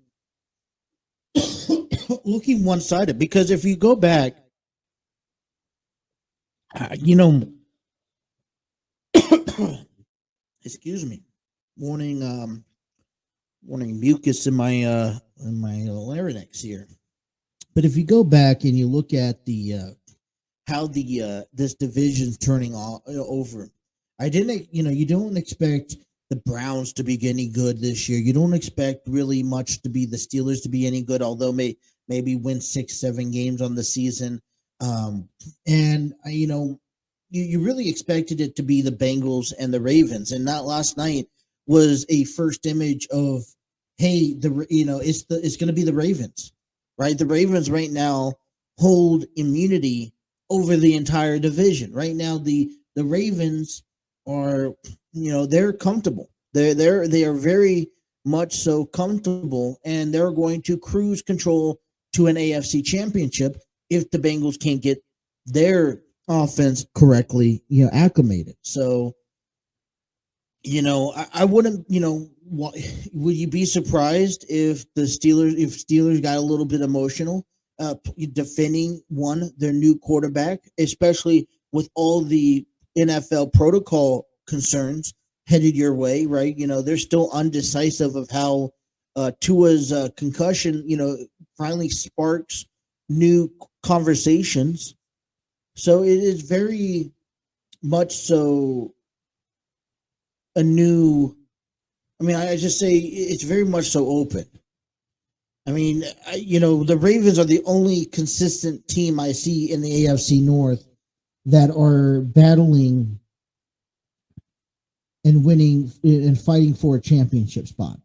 one-sided, because if you go back, excuse me, morning mucus in my larynx here. But if you go back and you look at the how this division's turning over, you don't expect the Browns to be any good this year. You don't expect really much to be the Steelers to be any good, although maybe win 6-7 games on the season. You really expected it to be the Bengals and the Ravens, and that last night was a first image of, hey, it's going to be the Ravens, right? The Ravens right now hold immunity over the entire division. Right now, the Ravens are, they're comfortable. They are very much so comfortable, and they're going to cruise control to an AFC championship if the Bengals can't get their offense correctly, acclimated. So, I wouldn't, would you be surprised if Steelers got a little bit emotional defending their new quarterback, especially with all the NFL protocol concerns headed your way, right? They're still undecisive of how Tua's concussion, finally sparks new conversations. So it is very much so I just say it's very much so open. I mean, the Ravens are the only consistent team I see in the AFC North that are battling and winning and fighting for a championship spot.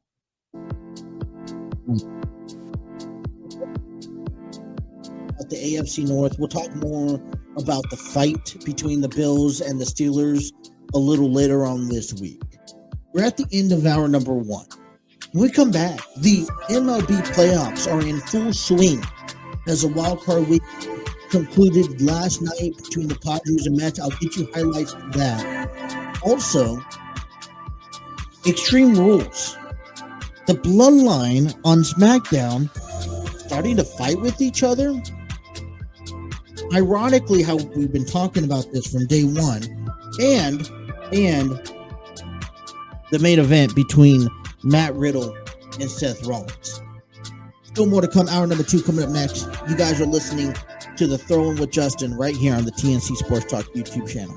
At the AFC North, we'll talk more about the fight between the Bills and the Steelers a little later on this week. We're at the end of hour number 1. When we come back, the MLB playoffs are in full swing as a wild card week concluded last night between the Padres and Mets. I'll get you highlights of that. Also, Extreme Rules. The Bloodline on SmackDown starting to fight with each other. Ironically, how we've been talking about this from day one, and the main event between Matt Riddle and Seth Rollins. Still more to come. Hour number 2 coming up next. You guys are listening to the Throwing with Justin right here on the TNC Sports Talk YouTube channel.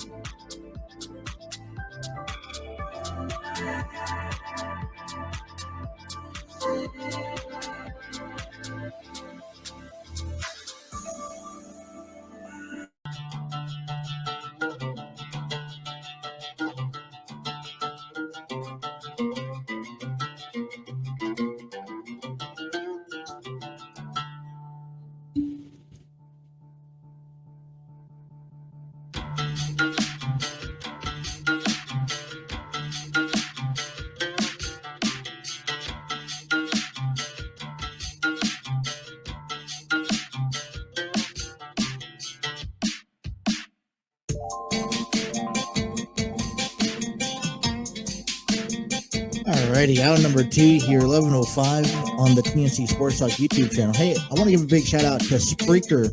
Alrighty, hour number 2 here, 11:05 on the TNC Sports Talk YouTube channel. Hey, I want to give a big shout out to Spreaker.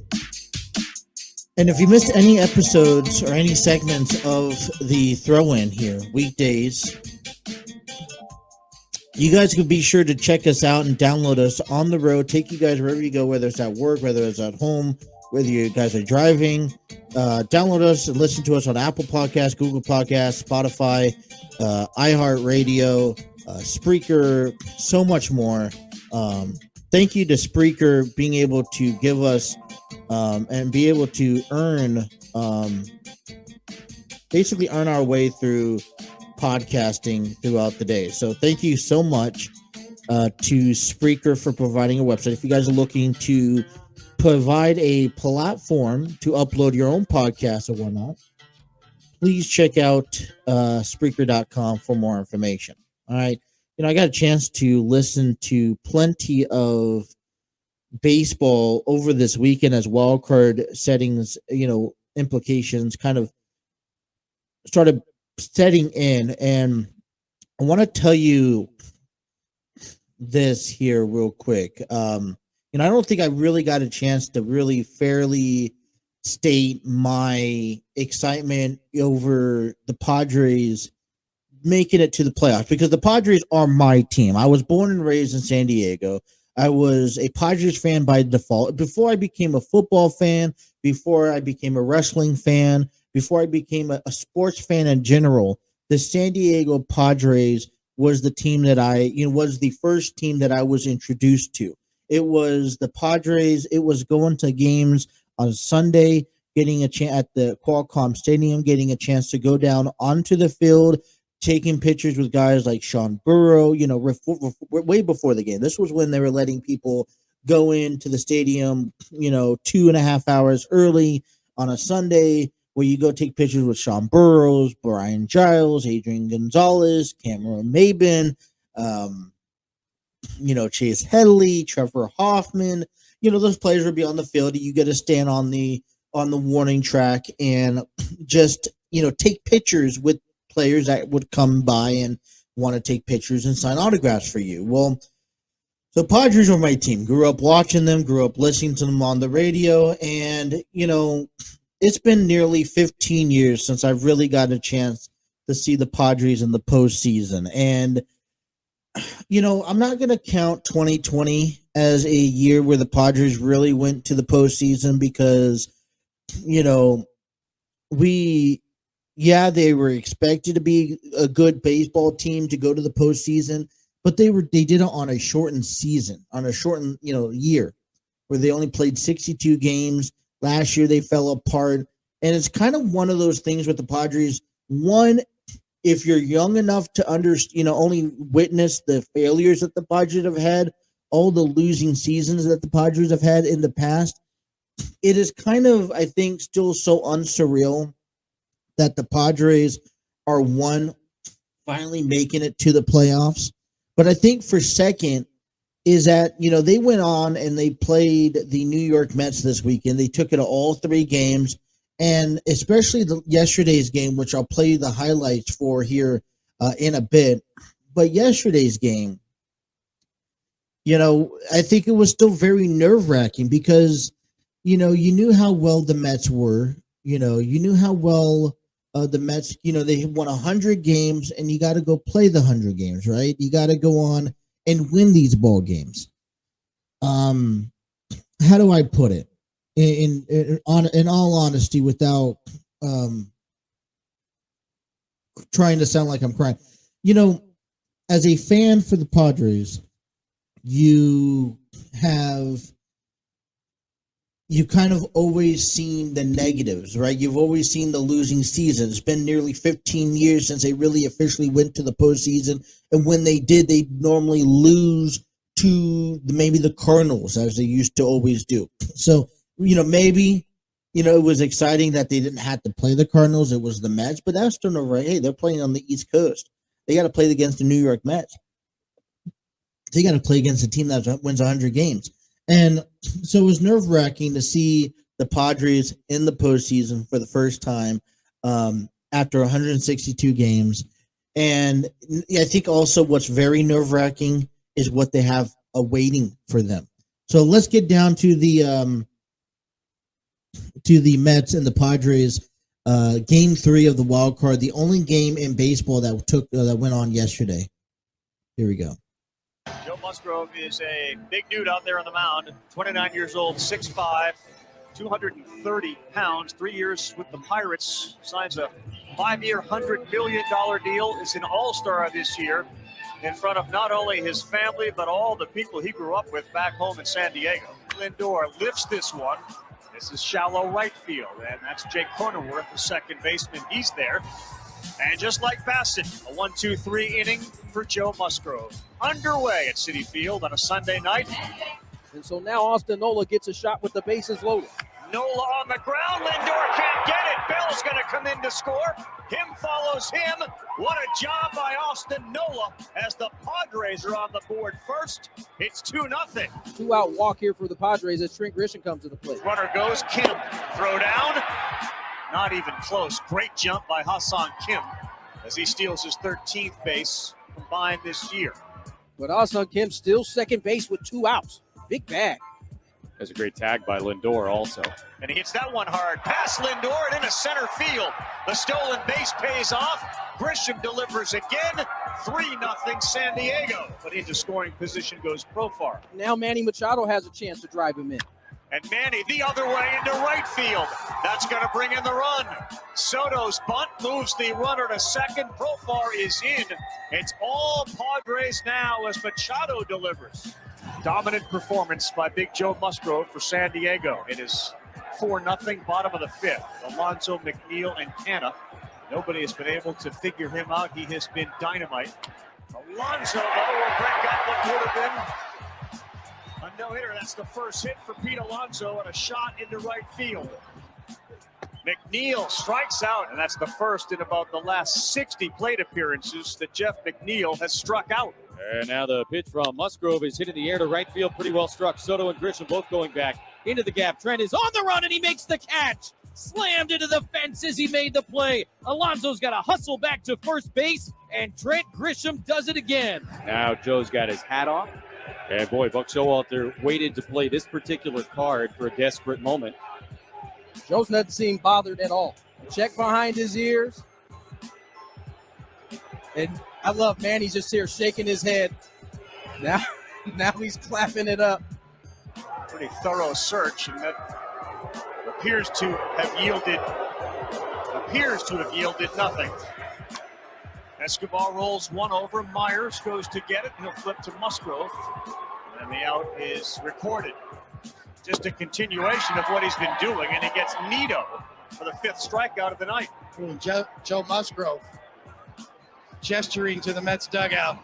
And if you missed any episodes or any segments of the throw-in here, weekdays, you guys can be sure to check us out and download us on the road. Take you guys wherever you go, whether it's at work, whether it's at home, whether you guys are driving. Download us and listen to us on Apple Podcasts, Google Podcasts, Spotify, iHeartRadio, Spreaker, so much more. Thank you to Spreaker being able to give us and be able to basically earn our way through podcasting throughout the day. So thank you so much to Spreaker for providing a website. If you guys are looking to provide a platform to upload your own podcast or whatnot, please check out Spreaker.com for more information. All right. I got a chance to listen to plenty of baseball over this weekend as wild card settings, implications kind of started setting in. And I want to tell you this here real quick. I don't think I really got a chance to really fairly state my excitement over the Padres making it to the playoffs, because the Padres are my team. I was born and raised in San Diego. I was a Padres fan by default. Before I became a football fan, before I became a wrestling fan, before I became a sports fan in general, the San Diego Padres was the team that was the first team that I was introduced to. It was the Padres. It was going to games on Sunday, getting a chance at the Qualcomm Stadium, getting a chance to go down onto the field, taking pictures with guys like Sean Burrow, way before the game. This was when they were letting people go into the stadium, 2.5 hours early on a Sunday, where you go take pictures with Sean Burrows, Brian Giles, Adrian Gonzalez, Cameron Maben, Chase Headley, Trevor Hoffman. Those players would be on the field. You get to stand on the warning track and just, take pictures with players that would come by and want to take pictures and sign autographs for you. Well, so Padres were my team. Grew up watching them, grew up listening to them on the radio, and, it's been nearly 15 years since I've really got a chance to see the Padres in the postseason. And, I'm not going to count 2020 as a year where the Padres really went to the postseason, because, they were expected to be a good baseball team to go to the postseason, but they did it on a shortened season, on a shortened, year, where they only played 62 games. Last year they fell apart, and it's kind of one of those things with the Padres. One, if you're young enough to only witness the failures that the Padres have had, all the losing seasons that the Padres have had in the past, it is kind of, I think, still so unsurreal that the Padres are finally making it to the playoffs. But I think for second is that, they went on and they played the New York Mets this weekend. They took it to all 3 games, and especially yesterday's game, which I'll play the highlights for here in a bit. But yesterday's game, I think it was still very nerve-wracking, because, you knew how well the Mets were. You knew how well the Mets, they won 100 games, and you got to go play the 100 games, right? You got to go on and win these ball games. How do I put it? In all honesty, without trying to sound like I'm crying, as a fan for the Padres, you kind of always seen the negatives, right? You've always seen the losing season. It's been nearly 15 years since they really officially went to the postseason. And when they did, they normally lose to maybe the Cardinals, as they used to always do. So, maybe, it was exciting that they didn't have to play the Cardinals. It was the Mets, but that's still no right. Hey, they're playing on the East Coast. They got to play against the New York Mets. They got to play against a team that wins 100 games. And so it was nerve-wracking to see the Padres in the postseason for the first time after 162 games. And I think also what's very nerve-wracking is what they have awaiting for them. So let's get down to the Mets and the Padres. Game 3 of the wild card, the only game in baseball that went on yesterday. Here we go. Joe Musgrove is a big dude out there on the mound. 29 years old, 6'5", 230 pounds, 3 years with the Pirates. Signs a 5-year, $100 million deal. Is an all-star this year in front of not only his family, but all the people he grew up with back home in San Diego. Lindor lifts this one. This is shallow right field, and that's Jake Cronenworth, the second baseman. He's there. And just like Bassett, a 1-2-3 inning for Joe Musgrove. Underway at Citi Field on a Sunday night. And so now Austin Nola gets a shot with the bases loaded. Nola on the ground. Lindor can't get it. Bell's going to come in to score. Him follows him. What a job by Austin Nola as the Padres are on the board first. It's 2-0. 2-out walk here for the Padres as Trent Grisham comes to the plate. Runner goes. Kim. Throw down. Not even close. Great jump by Hassan Kim as he steals his 13th base combined this year. But Hassan Kim still second base with 2 outs. Big bag. There's a great tag by Lindor also. And he hits that one hard. Past Lindor and into center field. The stolen base pays off. Grisham delivers again. 3-0 San Diego. But into scoring position goes Profar. Now Manny Machado has a chance to drive him in. And Manny the other way into right field. That's going to bring in the run. Soto's bunt moves the runner to second. Profar is in. It's all Padres now as Machado delivers. Dominant performance by Big Joe Musgrove for San Diego. It is 4-0, bottom of the 5th. Alonso, McNeil, and Canna. Nobody has been able to figure him out. He has been dynamite. Alonso, though, will break up what would have been a no-hitter. That's the first hit for Pete Alonso and a shot into right field. McNeil strikes out, and that's the first in about the last 60 plate appearances that Jeff McNeil has struck out. And now the pitch from Musgrove is hit in the air to right field, pretty well struck. Soto and Grisham both going back into the gap. Trent is on the run, and he makes the catch. Slammed into the fence as he made the play. Alonso's got to hustle back to first base, and Trent Grisham does it again. Now Joe's got his hat off. And boy, Buck Showalter waited to play this particular card for a desperate moment. Joe's doesn't seem bothered at all. Check behind his ears. And I love Manny's just here shaking his head. Now he's clapping it up. Pretty thorough search, and that appears to have yielded nothing. Escobar rolls one over. Myers goes to get it. He'll flip to Musgrove, and the out is recorded. Just a continuation of what he's been doing, and he gets Nito for the 5th strikeout of the night. Joe Musgrove gesturing to the Mets dugout.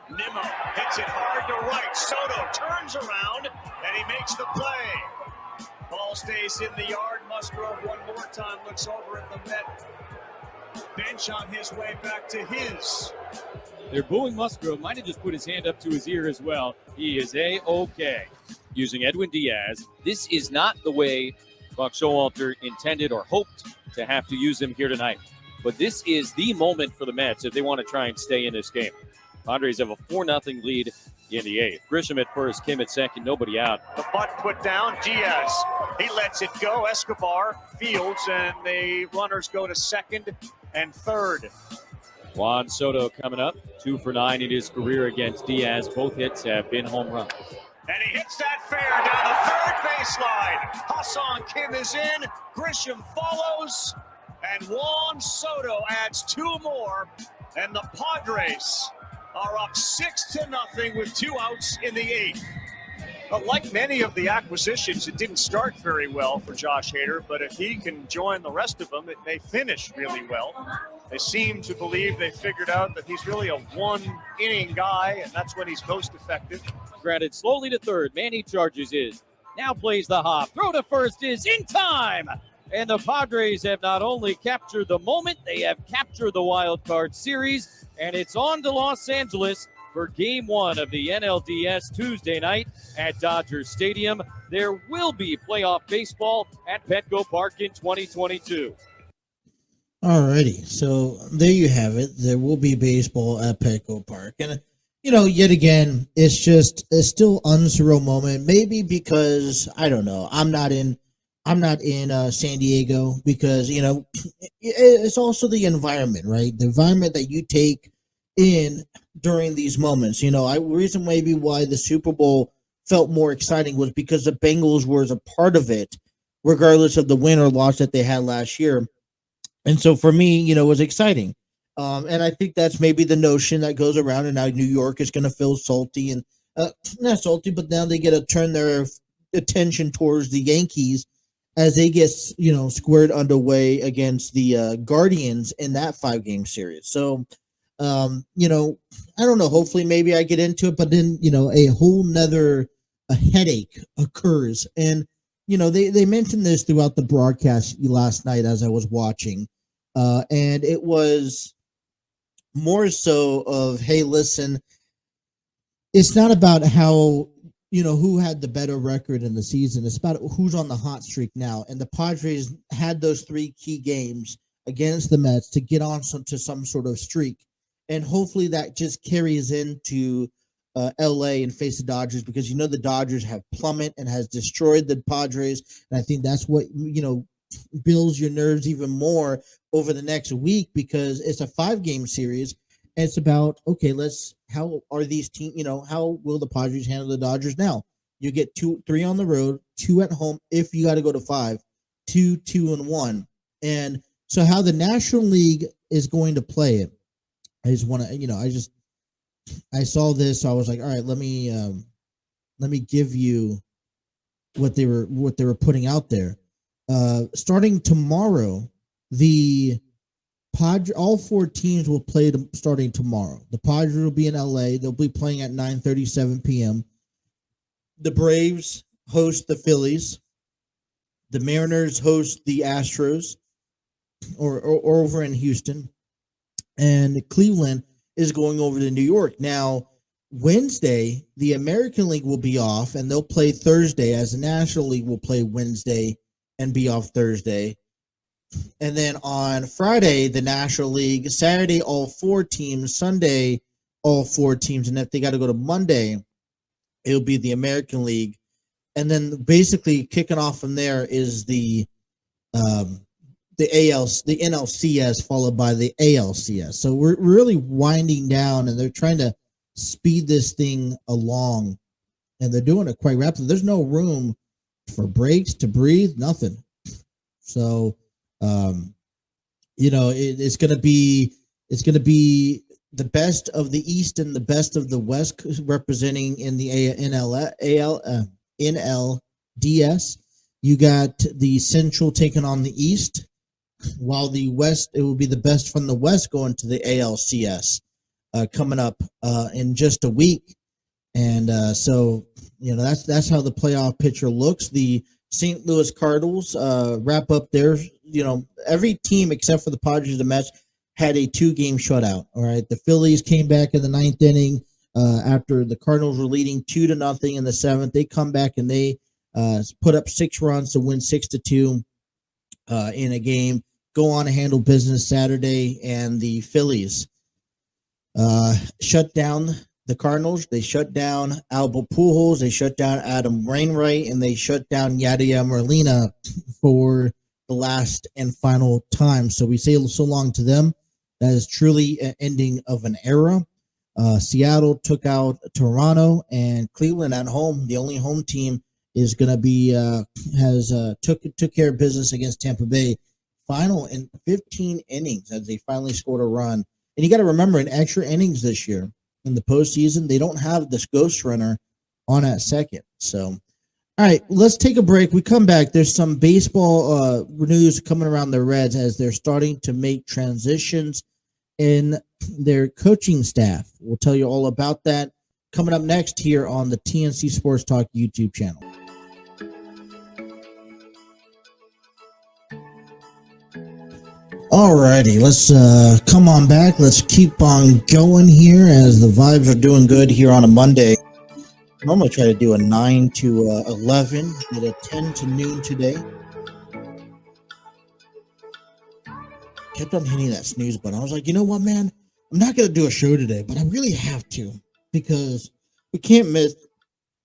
Nimmo hits it hard to right. Soto turns around, and he makes the play. Ball stays in the yard. Musgrove one more time looks over at the Met bench on his way back to his. They're booing Musgrove. Might have just put his hand up to his ear as well. He is A-OK. Using Edwin Diaz. This is not the way Buck Showalter intended or hoped to have to use him here tonight. But this is the moment for the Mets if they want to try and stay in this game. Padres have a 4-0 lead in the 8th. Grisham at first, Kim at second, nobody out. The butt put down. Diaz, he lets it go. Escobar fields, and the runners go to second and third. Juan Soto coming up, 2 for 9 in his career against Diaz. Both hits have been home runs. And he hits that fair down the third baseline. Hassan Kim is in. Grisham follows. And Juan Soto adds 2 more. And the Padres are up 6-0 with 2 outs in the 8th. But like many of the acquisitions, it didn't start very well for Josh Hader. But if he can join the rest of them, it may finish really well. They seem to believe they figured out that he's really a 1-inning guy, and that's when he's most effective. Grounded slowly to third. Manny charges is. Now plays the hop. Throw to first is in time. And the Padres have not only captured the moment, they have captured the wild card series. And it's on to Los Angeles for Game 1 of the NLDS Tuesday night at Dodger Stadium. There will be playoff baseball at Petco Park in 2022. Alrighty, so there you have it. There will be baseball at Petco Park, and yet again, it's still unsurreal moment. Maybe because I don't know. I'm not in San Diego because it's also the environment, right? The environment that you take in during these moments. Reason maybe why the Super Bowl felt more exciting was because the Bengals were a part of it, regardless of the win or loss that they had last year. And so for me, it was exciting. And I think that's maybe the notion that goes around, and now New York is going to feel salty and not salty, but now they get to turn their attention towards the Yankees as they get squared underway against the Guardians in that 5-game series. So, I don't know. Hopefully, maybe I get into it, but then a whole nother headache occurs, and they mentioned this throughout the broadcast last night as I was watching, and it was more so of, hey, listen, it's not about how who had the better record in the season. It's about who's on the hot streak now. And the Padres had those 3 key games against the Mets to get on to some sort of streak. And hopefully that just carries into LA and face the Dodgers, because the Dodgers have plummeted and has destroyed the Padres. And I think that's what, builds your nerves even more over the next week, because it's a 5-game series. And it's about, okay, how are these teams, how will the Padres handle the Dodgers now? You get 3 on the road, 2 at home. If you got to go to 5, 2, 2, and 1. And so how the National League is going to play it, I just want to, I saw this. So I was like, all right, let me give you what they were putting out there. Starting tomorrow, all 4 teams will play starting tomorrow. The Padres will be in LA. They'll be playing at 9:37 p.m. The Braves host the Phillies. The Mariners host the Astros, or over in Houston. And Cleveland is going over to New York. Now, Wednesday, the American League will be off, and they'll play Thursday, as the National League will play Wednesday and be off Thursday. And then on Friday, the National League, Saturday, all 4 teams, Sunday, all 4 teams. And if they got to go to Monday, it'll be the American League. And then basically kicking off from there is the NLCS, followed by the ALCS. So we're really winding down, and they're trying to speed this thing along, and they're doing it quite rapidly. There's no room for breaks to breathe, nothing. So, it's going to be the best of the East and the best of the West representing in the NLDS. You got the Central taking on the East, while the West, it will be the best from the West going to the ALCS coming up in just a week. And so that's how the playoff picture looks. The St. Louis Cardinals wrap up their, every team except for the Padres and the Mets had a 2-game shutout. All right. The Phillies came back in the 9th inning after the Cardinals were leading 2-0 in the 7th. They come back and they put up 6 runs to win 6-2 in a game. Go on to handle business Saturday, and the Phillies shut down the Cardinals. They shut down Albert Pujols. They shut down Adam Wainwright, and they shut down Yadier Molina for the last and final time. So we say so long to them. That is truly an ending of an era. Seattle took out Toronto, and Cleveland at home, the only home team, is going to be took care of business against Tampa Bay. Final in 15 innings as they finally scored a run. And you got to remember, in extra innings this year in the postseason, they don't have this ghost runner on at second. So, all right, let's take a break. We come back. There's some baseball news coming around the Reds as they're starting to make transitions in their coaching staff. We'll tell you all about that coming up next here on the TNC Sports Talk YouTube channel. Alrighty, let's come on back. Let's keep on going here as the vibes are doing good here on a Monday. I'm going to try to do a 9 to 11, did a 10 to noon today. kept on hitting that snooze button. I was like, you know what, man? I'm not going to do a show today, but I really have to because we can't miss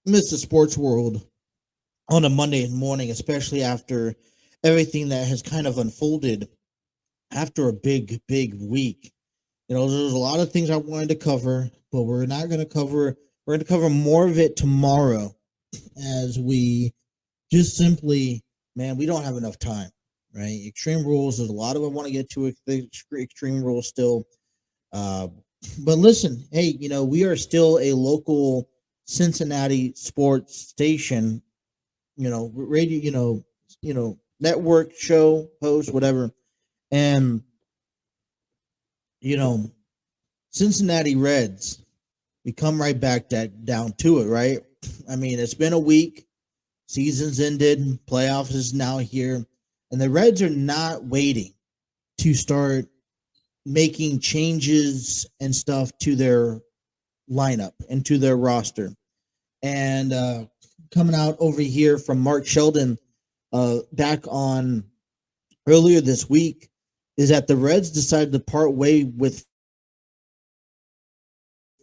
the sports world on a Monday morning, especially after everything that has kind of unfolded after a big week. You know, there's a lot of things I wanted to cover, but we're not going to cover. We're going to cover more of it tomorrow, as we just simply, man, we don't have enough time, right? Extreme rules. There's a lot of I want to get to the extreme rules still. But listen, hey, you know, we are still a local Cincinnati sports station, you know, radio, network show, host, whatever. And, you know, Cincinnati Reds, we come right back down to it, right? I mean, it's been a week. Season's ended. Playoffs is now here. And the Reds are not waiting to start making changes and stuff to their lineup and to their roster. And coming out over here from Mark Sheldon back on earlier this week is that the Reds decided to part way with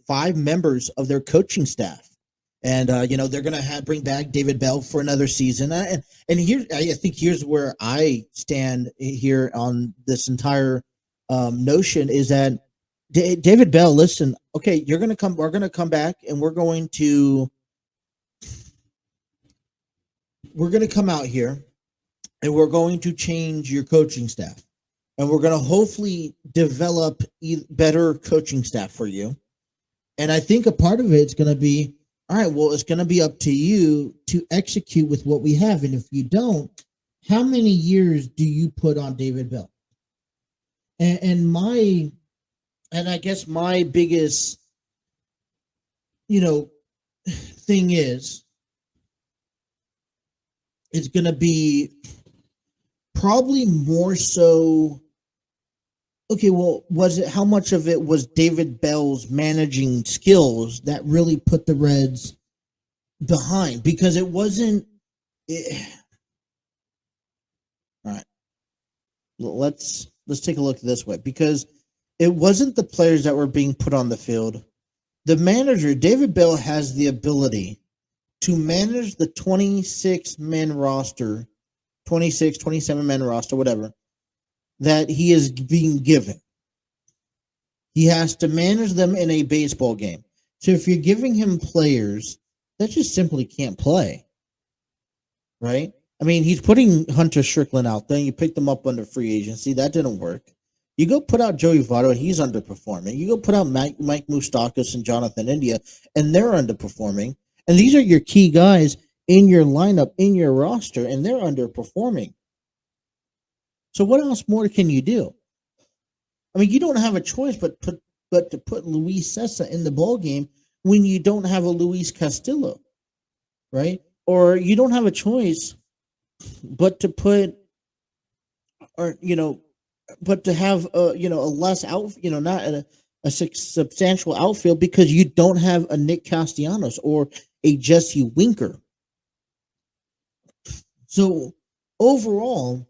5 members of their coaching staff. And, they're going to bring back David Bell for another season. And here, I think here's where I stand here on this entire notion is that David Bell, listen, okay, we're going to come back and we're going to come out here and we're going to change your coaching staff. And we're going to hopefully develop better coaching staff for you. And I think a part of it's going to be, all right, well, it's going to be up to you to execute with what we have. And if you don't, how many years do you put on David Bell? And I guess my biggest, thing is, it's going to be probably more so. Okay, well, how much of it was David Bell's managing skills that really put the Reds behind? Because it wasn't. All right, let's take a look at this way. Because it wasn't the players that were being put on the field. The manager, David Bell, has the ability to manage the 26-man roster, 26, 27-man roster, whatever, that he is being given. He has to manage them in a baseball game. So if you're giving him players that just simply can't play, right? I mean, he's putting Hunter Strickland out there. You picked him up under free agency. That didn't work. You go put out Joey Votto, and he's underperforming. You go put out Mike Moustakas and Jonathan India, and they're underperforming. And these are your key guys in your lineup, in your roster, and they're underperforming. So what else more can you do? I mean, you don't have a choice but to put Luis Cessa in the ball game when you don't have a Luis Castillo, right? Or you don't have a choice but to put, but to have a less out, not a substantial outfield because you don't have a Nick Castellanos or a Jesse Winker. So overall,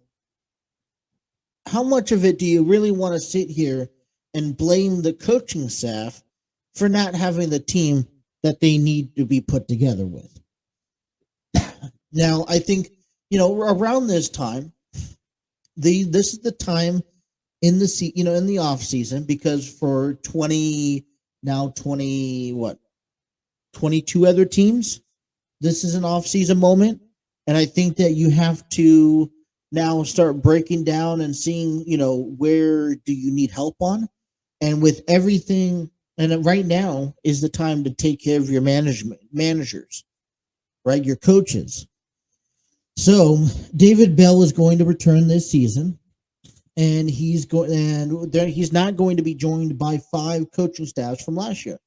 how much of it do you really want to sit here and blame the coaching staff for not having the team that they need to be put together with? Now, I think, around this time, this is the time in the off season, because for 22 other teams, this is an off season moment. And I think that you have to now start breaking down and seeing, where do you need help on? And with everything, and right now is the time to take care of your managers, right? Your coaches. So David Bell is going to return this season, and he's not going to be joined by 5 coaching staffs from last year.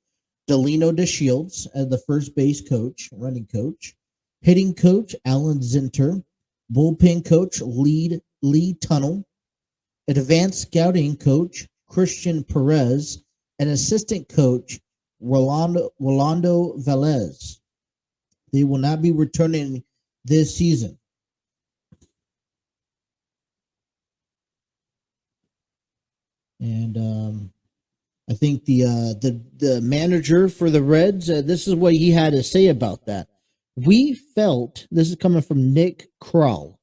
Delino DeShields as the first base coach, running coach, hitting coach Alan Zinter, bullpen coach Lee Tunnell, advanced scouting coach Christian Perez, and assistant coach Rolando Velez. They will not be returning this season. And I think the manager for the Reds, this is what he had to say about that. We felt, this is coming from Nick Kroll,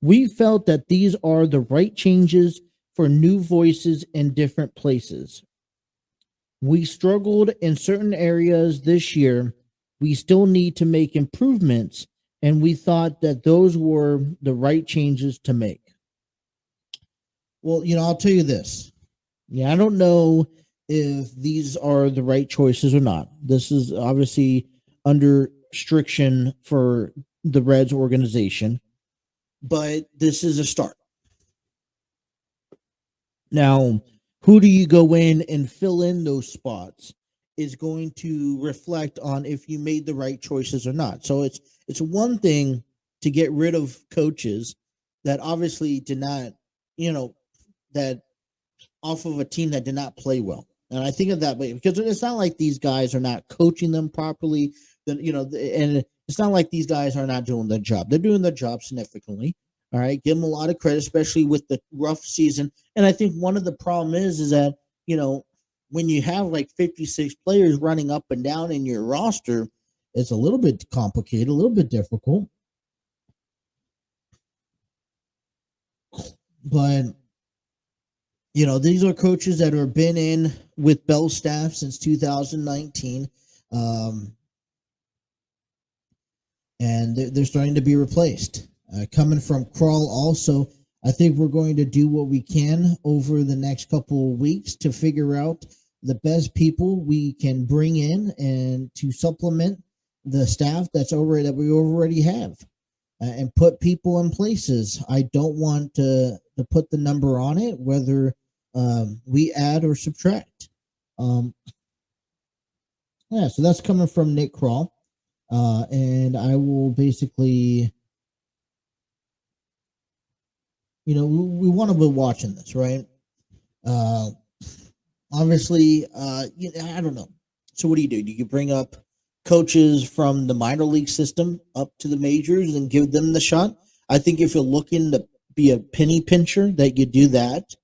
we felt that these are the right changes for new voices in different places. We struggled in certain areas this year. We still need to make improvements, and we thought that those were the right changes to make. Well, I'll tell you this. Yeah, I don't know if these are the right choices or not. This is obviously under restriction for the Reds organization, but this is a start. Now, who do you go in and fill in those spots is going to reflect on if you made the right choices or not. So it's one thing to get rid of coaches that obviously did not, that off of a team that did not play well. And I think of that way because it's not like these guys are not coaching them properly. And it's not like these guys are not doing their job. They're doing their job significantly. All right. Give them a lot of credit, especially with the rough season. And I think one of the problem is that, when you have like 56 players running up and down in your roster, it's a little bit complicated, a little bit difficult. But these are coaches that have been in with Bell staff since 2019. And they're starting to be replaced. Coming from Kroll also, I think we're going to do what we can over the next couple of weeks to figure out the best people we can bring in and to supplement the staff that we already have and put people in places. I don't want to put the number on it, whether we add or subtract. So that's coming from Nick Kroll. And I will basically, we want to be watching this, right? Obviously, I don't know. So what do? Do you bring up coaches from the minor league system up to the majors and give them the shot? I think if you're looking to be a penny pincher, that you do that,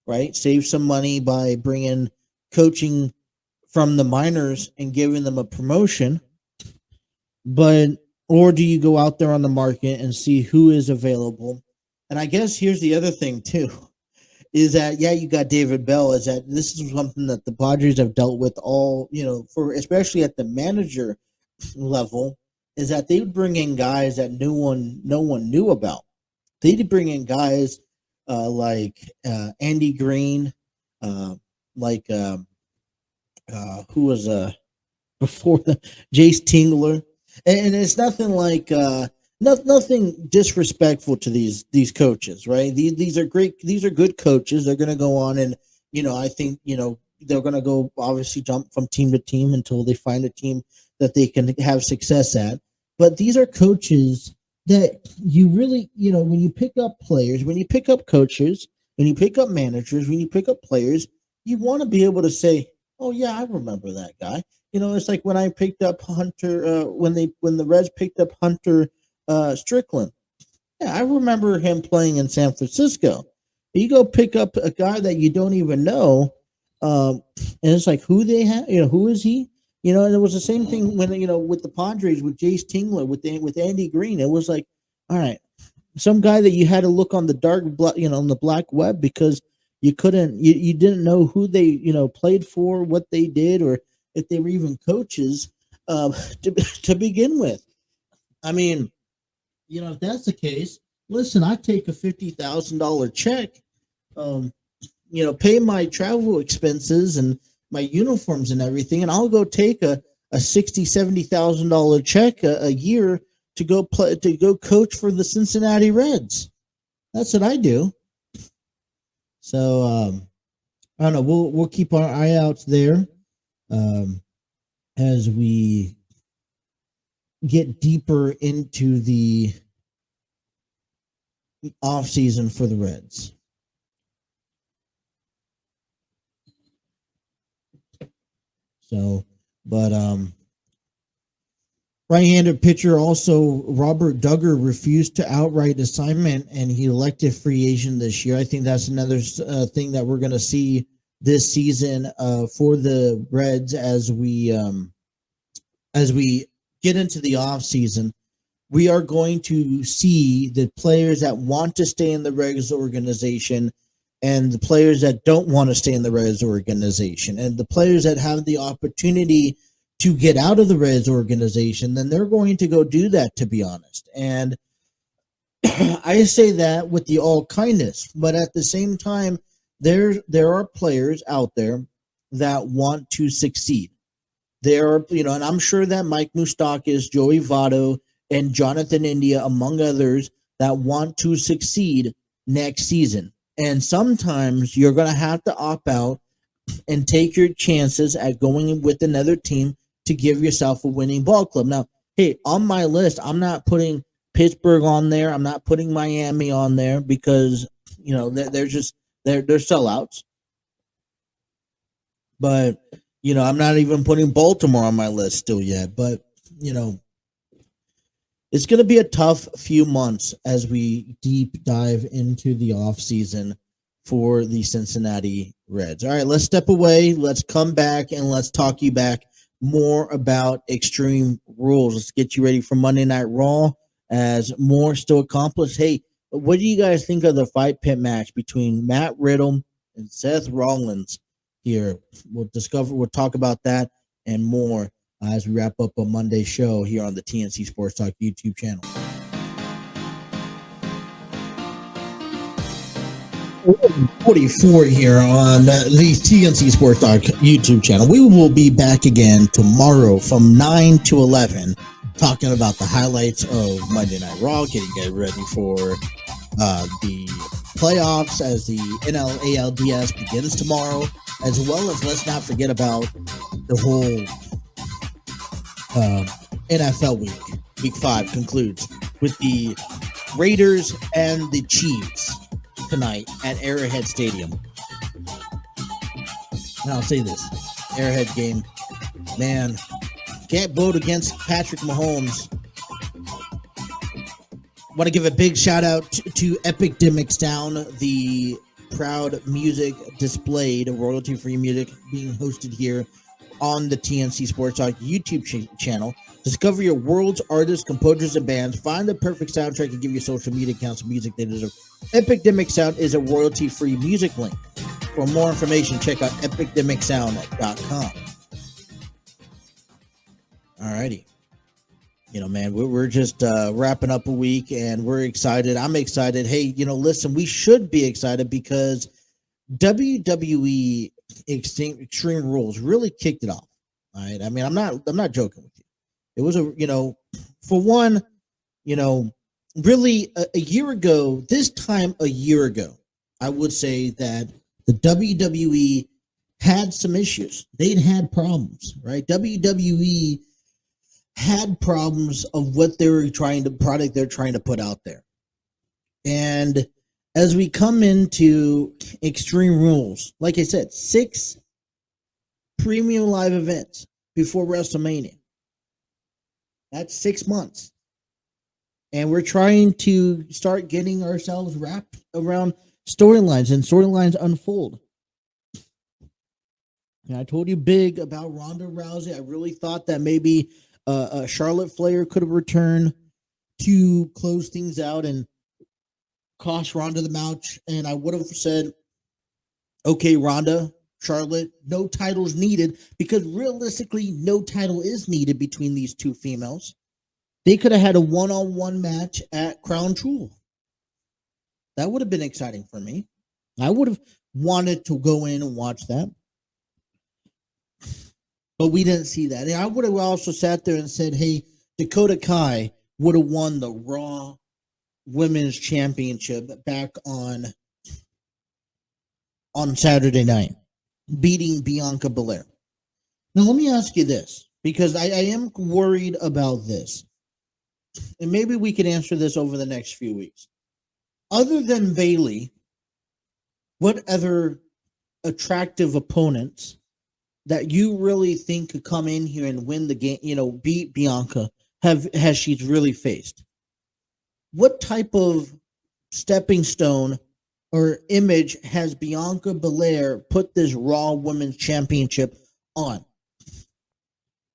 right? Save some money by bringing coaching from the minors and giving them a promotion. Or do you go out there on the market and see who is available? And I guess here's the other thing too, is that, you got David Bell, is that this is something that the Padres have dealt with all, for especially at the manager level, is that they would bring in guys that no one knew about. They'd bring in guys like Andy Green, who was before Jace Tingler. And it's nothing like nothing disrespectful to these coaches, right? These are great. These are good coaches. They're going to go on, and I think they're going to go obviously jump from team to team until they find a team that they can have success at. But these are coaches that you really, when you pick up players, when you pick up coaches, when you pick up managers, when you pick up players, you want to be able to say, "Oh yeah, I remember that guy." It's like when I picked up Hunter, when the Reds picked up Hunter Strickland. Yeah, I remember him playing in San Francisco. You go pick up a guy that you don't even know, and it's like who they have, who is he? And it was the same thing when with the Padres with Jace Tingler with Andy Green. It was like, all right, some guy that you had to look on the on the black web because you couldn't, you didn't know who they played for, what they did, or if they were even coaches to begin with. I mean, if that's the case, listen, I take a $50,000 check, pay my travel expenses and my uniforms and everything, and I'll go take a $60,000-$70,000 check a year to go coach for the Cincinnati Reds. That's what I do. So I don't know. We'll keep our eye out there as we get deeper into the off season for the Reds. So, but Right-handed pitcher also Robert Duggar refused to outright assignment, and he elected free agent this year. I think that's another thing that we're going to see this season for the Reds as we get into the off season. We are going to see the players that want to stay in the Reds organization and the players that don't want to stay in the Reds organization, and the players that have the opportunity to get out of the Reds organization, then they're going to go do that, to be honest. And I say that with the all kindness, but at the same time, there are players out there that want to succeed. There are, and I'm sure that Mike Moustakas, Joey Votto, and Jonathan India, among others, that want to succeed next season. And sometimes you're going to have to opt out and take your chances at going with another team to give yourself a winning ball club. Now, hey, on my list, I'm not putting Pittsburgh on there. I'm not putting Miami on there because, they're sellouts. But, I'm not even putting Baltimore on my list still yet. But, it's going to be a tough few months as we deep dive into the offseason for the Cincinnati Reds. All right, let's step away. Let's come back and let's talk you back more about Extreme Rules. Let's get you ready for Monday Night Raw as more still accomplished. Hey, what do you guys think of the fight pit match between Matt Riddle and Seth Rollins here? We'll talk about that and more as we wrap up a Monday show here on the TNC Sports Talk YouTube channel. .44 here on the TNC Sports Talk YouTube channel. We will be back again tomorrow from 9 to 11 talking about the highlights of Monday Night Raw, getting ready for the playoffs as the ALDS begins tomorrow, as well as let's not forget about the whole NFL week 5 concludes with the Raiders and the Chiefs tonight at Arrowhead Stadium. And I'll say this, Arrowhead game, man, can't vote against Patrick Mahomes. Want to give a big shout out to Epic Dimmicks Down, the proud music displayed, royalty-free music being hosted here on the TNC Sports Talk YouTube channel. Discover your world's artists, composers, and bands. Find the perfect soundtrack and give your social media accounts music they deserve. Epic Dimmick Sound is a royalty-free music link. For more information, check out epicdimmicksound.com. Alrighty. Man, we're just wrapping up a week, and we're excited. I'm excited. Hey, listen, we should be excited because WWE Extreme Rules really kicked it off. All right. I mean, I'm not joking with you. It was for one, really a year ago, this time a year ago, I would say that the WWE had some issues. They'd had problems, right? WWE had problems of what product they're trying to put out there. And as we come into Extreme Rules, like I said, 6 premium live events before WrestleMania. That's 6 months. And we're trying to start getting ourselves wrapped around storylines, and storylines unfold. And I told you big about Ronda Rousey. I really thought that maybe Charlotte Flair could have returned to close things out and cost Ronda the match. And I would have said, okay, Ronda, Charlotte, no titles needed, because realistically, no title is needed between these two females. They could have had a one-on-one match at Crown Jewel. That would have been exciting for me. I would have wanted to go in and watch that. But we didn't see that. And I would have also sat there and said, hey, Dakota Kai would have won the Raw Women's Championship back on Saturday night, beating Bianca Belair. Now, let me ask you this, because I am worried about this. And maybe we can answer this over the next few weeks. Other than Bayley, what other attractive opponents that you really think could come in here and win the game, beat Bianca has she really faced? What type of stepping stone or image has Bianca Belair put this Raw Women's Championship on?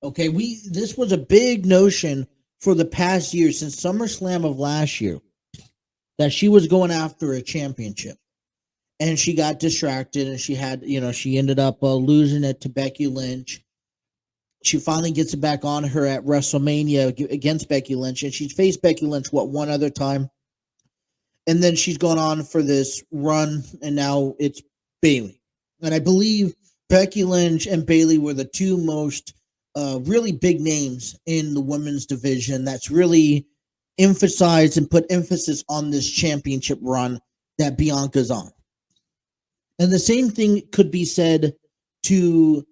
Okay, this was a big notion for the past year since SummerSlam of last year that she was going after a championship. And she got distracted and she ended up losing it to Becky Lynch. She finally gets it back on her at WrestleMania against Becky Lynch, and she's faced Becky Lynch, one other time? And then she's gone on for this run, and now it's Bayley. And I believe Becky Lynch and Bayley were the two most really big names in the women's division that's really emphasized and put emphasis on this championship run that Bianca's on. And the same thing could be said to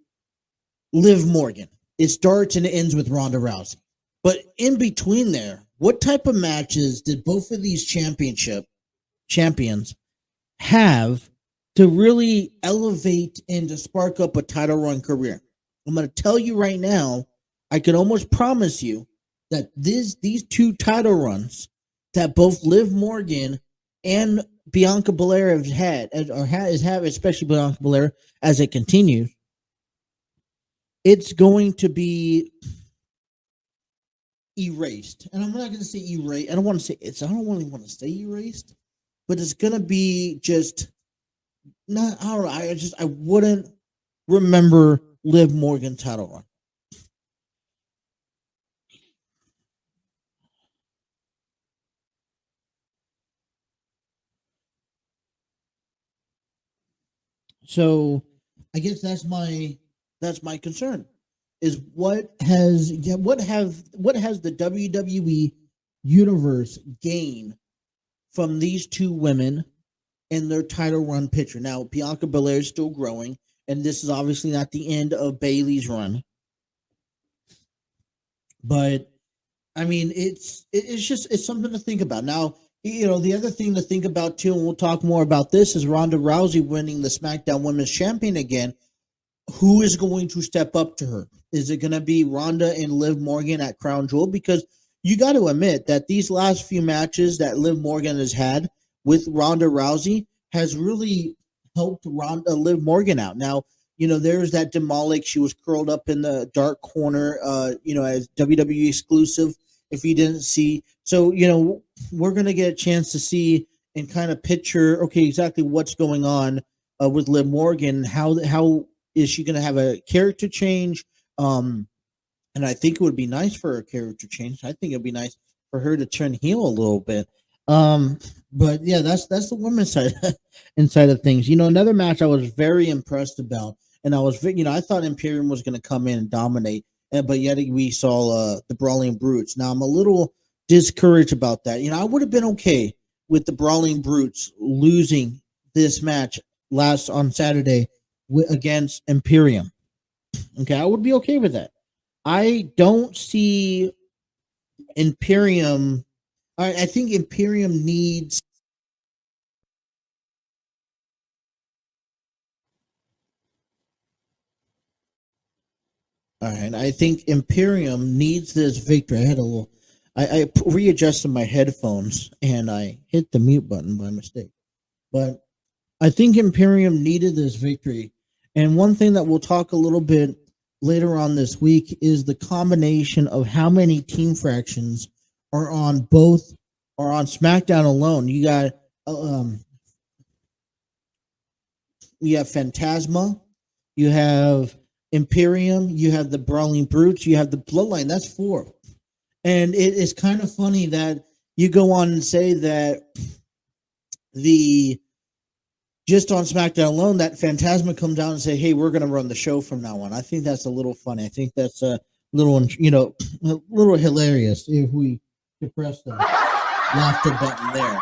Liv Morgan. It starts and it ends with Ronda Rousey. But in between there, what type of matches did both of these champions have to really elevate and to spark up a title run career? I'm going to tell you right now, I can almost promise you that these two title runs that both Liv Morgan and Bianca Belair have had, especially Bianca Belair, as it continues, it's going to be erased. And I'm not going to say erased. I don't want to say it's. I don't really want to say erased, but it's going to be just not. I don't know. I wouldn't remember Liv Morgan title run. So I guess that's my concern is what has the WWE universe gained from these two women in their title run picture. Now Bianca Belair is still growing, and this is obviously not the end of Bayley's run. But I mean, it's something to think about. Now, the other thing to think about too, and we'll talk more about this, is Ronda Rousey winning the SmackDown Women's Champion again. Who is going to step up to her? Is it going to be Ronda and Liv Morgan at Crown Jewel? Because you got to admit that these last few matches that Liv Morgan has had with Ronda Rousey has really helped Liv Morgan out. Now, there's that Demolic. She was curled up in the dark corner, as WWE exclusive, if you didn't see. So, we're going to get a chance to see and kind of picture, okay, exactly what's going on with Liv Morgan. How is she going to have a character change? And I think it would be nice for a character change. I think it'd be nice for her to turn heel a little bit. But yeah, that's the women's side inside of things. Another match I was very impressed about, and I thought Imperium was going to come in and dominate, but yet we saw the Brawling Brutes. Now I'm a little discouraged about that. I would have been okay with the Brawling Brutes losing this match on Saturday against Imperium. Okay, I would be okay with that. I don't see Imperium. I think Imperium needs. All right, I think Imperium needs this victory. I had a little. I readjusted my headphones and I hit the mute button by mistake. But I think Imperium needed this victory. And one thing that we'll talk a little bit later on this week is the combination of how many team fractions are on SmackDown alone. You got Phantasma, you have Imperium, you have the Brawling Brutes, you have the Bloodline. That's 4. And it is kind of funny that you go on and say that just on SmackDown alone, that Phantasma comes out and say, hey, we're going to run the show from now on. I think that's a little funny. I think that's a little hilarious if we press the laughter button there.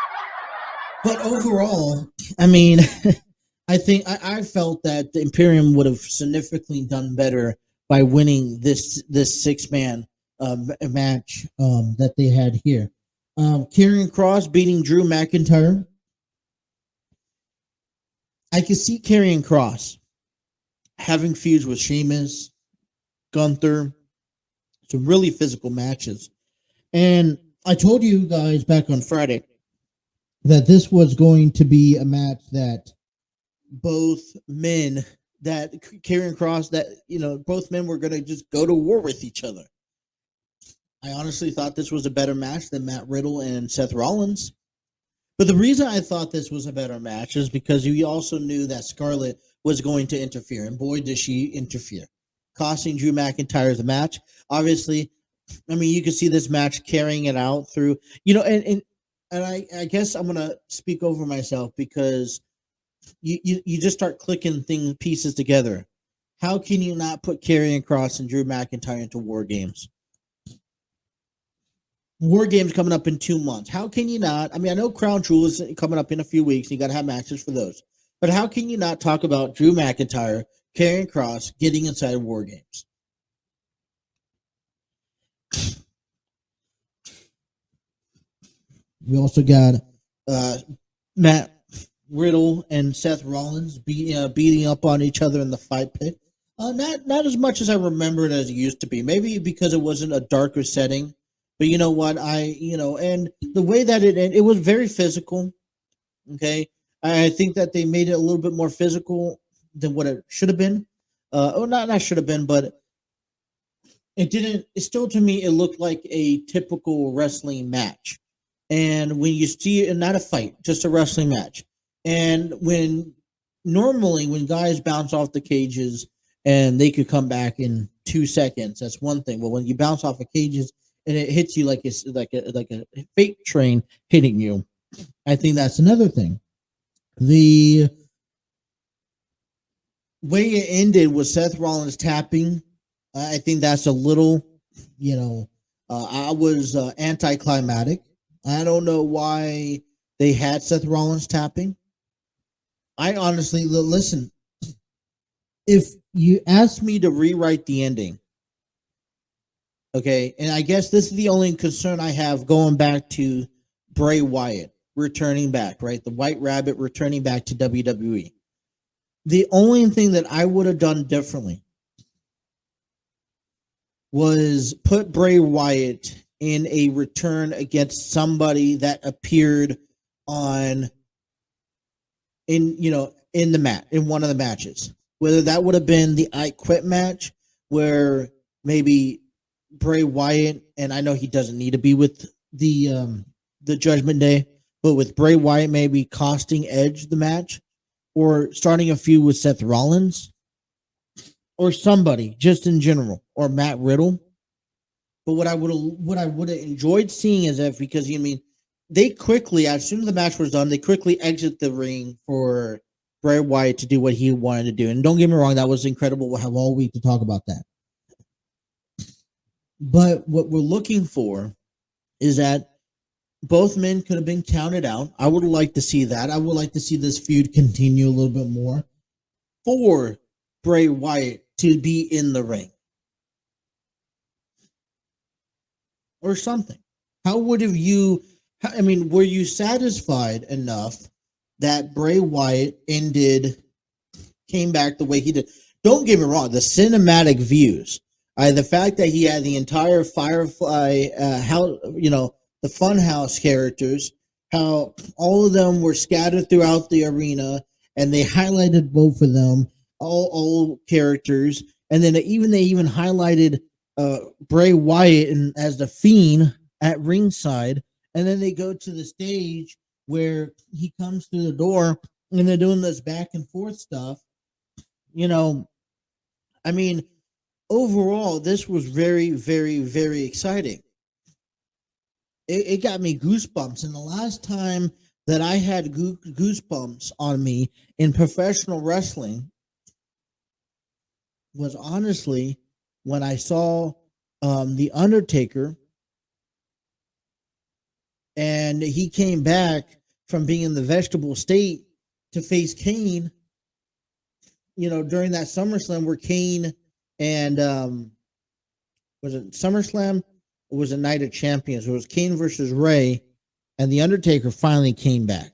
But overall, I mean, I think I felt that the Imperium would have significantly done better by winning this 6-man match that they had here. Karrion Kross beating Drew McIntyre. I can see Karrion Kross having feuds with Sheamus, Gunther, some really physical matches. And I told you guys back on Friday that this was going to be a match that both men, that Karrion Kross, that, both men were going to just go to war with each other. I honestly thought this was a better match than Matt Riddle and Seth Rollins. But the reason I thought this was a better match is because you also knew that Scarlett was going to interfere. And boy, did she interfere, costing Drew McIntyre the match. Obviously, I mean, you can see this match carrying it out through, and I guess I'm going to speak over myself because you just start clicking pieces together. How can you not put Karrion Kross and Drew McIntyre into War Games? War Games coming up in 2 months. How can you not? I mean, I know Crown Jewel is coming up in a few weeks. You got to have matches for those. But how can you not talk about Drew McIntyre, Karrion Kross getting inside War Games? We also got Matt Riddle and Seth Rollins beating up on each other in the fight pit. Not as much as I remember it as it used to be. Maybe because it wasn't a darker setting. But you know what? And the way that it was very physical. Okay. I think that they made it a little bit more physical than what it should have been. Not should have been, but it didn't. It still, to me, it looked like a typical wrestling match. And when you see it, not a fight, just a wrestling match. And when guys bounce off the cages and they could come back in 2 seconds, that's one thing. But when you bounce off of cages and it hits you like it's like a fake train hitting you, I think that's another thing. The way it ended with Seth Rollins tapping, I think that's a little, I was anticlimactic. I don't know why they had Seth Rollins tapping. I honestly, listen, if you ask me to rewrite the ending, okay, and I guess this is the only concern I have going back to Bray Wyatt returning back, right? The White Rabbit returning back to WWE. The only thing that I would have done differently was put Bray Wyatt in a return against somebody that appeared in the match, in one of the matches. Whether that would have been the I Quit match, where maybe Bray Wyatt, and I know he doesn't need to be with the Judgment Day, but with Bray Wyatt maybe costing Edge the match, or starting a feud with Seth Rollins, or somebody just in general, or Matt Riddle. But what I would have enjoyed seeing is that, because they quickly, as soon as the match was done, they quickly exit the ring for Bray Wyatt to do what he wanted to do. And don't get me wrong, that was incredible. We'll have all week to talk about that. But what we're looking for is that both men could have been counted out. I would like to see that. I would like to see this feud continue a little bit more for Bray Wyatt to be in the ring or something. Were you satisfied enough that Bray Wyatt came back the way he did? Don't get me wrong, the cinematic views, the fact that he had the entire Firefly, the Funhouse characters, how all of them were scattered throughout the arena, and they highlighted both of them, all characters, and then they even highlighted Bray Wyatt as the Fiend at ringside, and then they go to the stage where he comes through the door, and they're doing this back and forth stuff. Overall, this was very, very, very exciting. It got me goosebumps. And the last time that I had goosebumps on me in professional wrestling was honestly when I saw The Undertaker, and he came back from being in the vegetable state to face Kane, during that SummerSlam where Kane and was it SummerSlam? It was a Night of Champions. It was Kane versus Ray, and The Undertaker finally came back.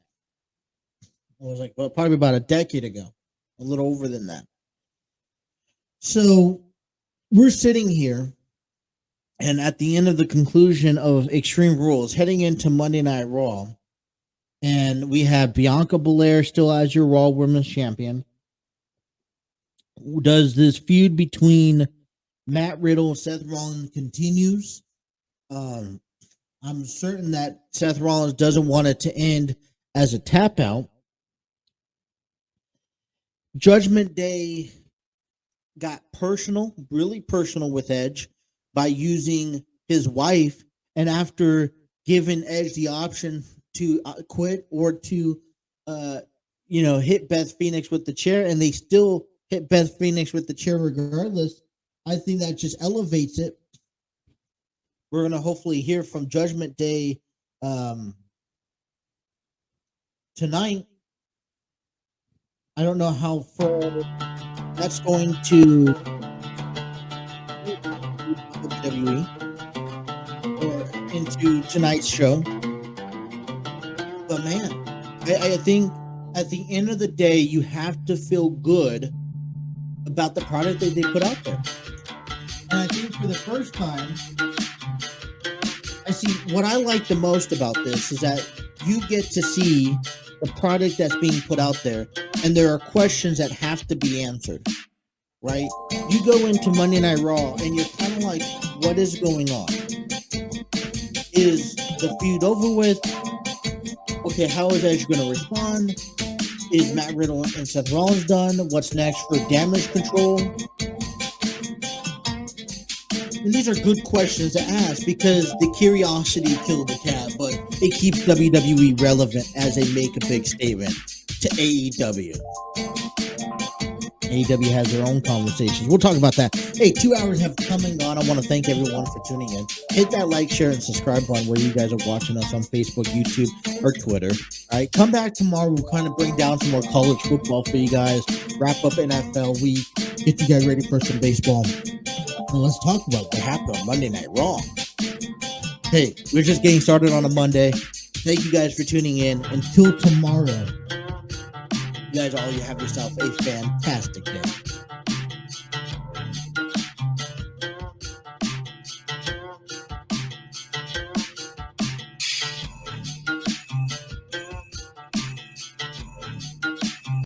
It was probably about a decade ago, a little over than that. So we're sitting here, And at the end of the conclusion of Extreme Rules, heading into Monday Night Raw, and we have Bianca Belair still as your Raw Women's Champion. Does this feud between Matt Riddle and Seth Rollins continues? I'm certain that Seth Rollins doesn't want it to end as a tap out. Judgment Day got personal, really personal with Edge by using his wife, and after giving Edge the option to quit or to hit Beth Phoenix with the chair, and they still hit Beth Phoenix with the chair regardless, I think that just elevates it. We're going to hopefully hear from Judgment Day tonight. I don't know how far that's going to WWE or into tonight's show. But man, I think at the end of the day, you have to feel good about the product that they put out there. And I think for the first time, I see what I like the most about this is that you get to see the product that's being put out there, and there are questions that have to be answered, right? You go into Monday Night Raw, and you're kind of like, what is going on? Is the feud over with? Okay, how is Edge going to respond? Is Matt Riddle and Seth Rollins done? What's next for Damage Control? And these are good questions to ask because the curiosity killed the cat, but it keeps WWE relevant as they make a big statement to AEW. AEW has their own conversations. We'll talk about that. Hey, 2 hours have come and gone. I want to thank everyone for tuning in. Hit that like, share, and subscribe button where you guys are watching us on Facebook, YouTube, or Twitter. All right, come back tomorrow. We'll kind of bring down some more college football for you guys. Wrap up NFL week. Get you guys ready for some baseball. And let's talk about what happened on Monday Night Raw. Hey, we're just getting started on a Monday. Thank you guys for tuning in. Until tomorrow, you guys all have yourself a fantastic day.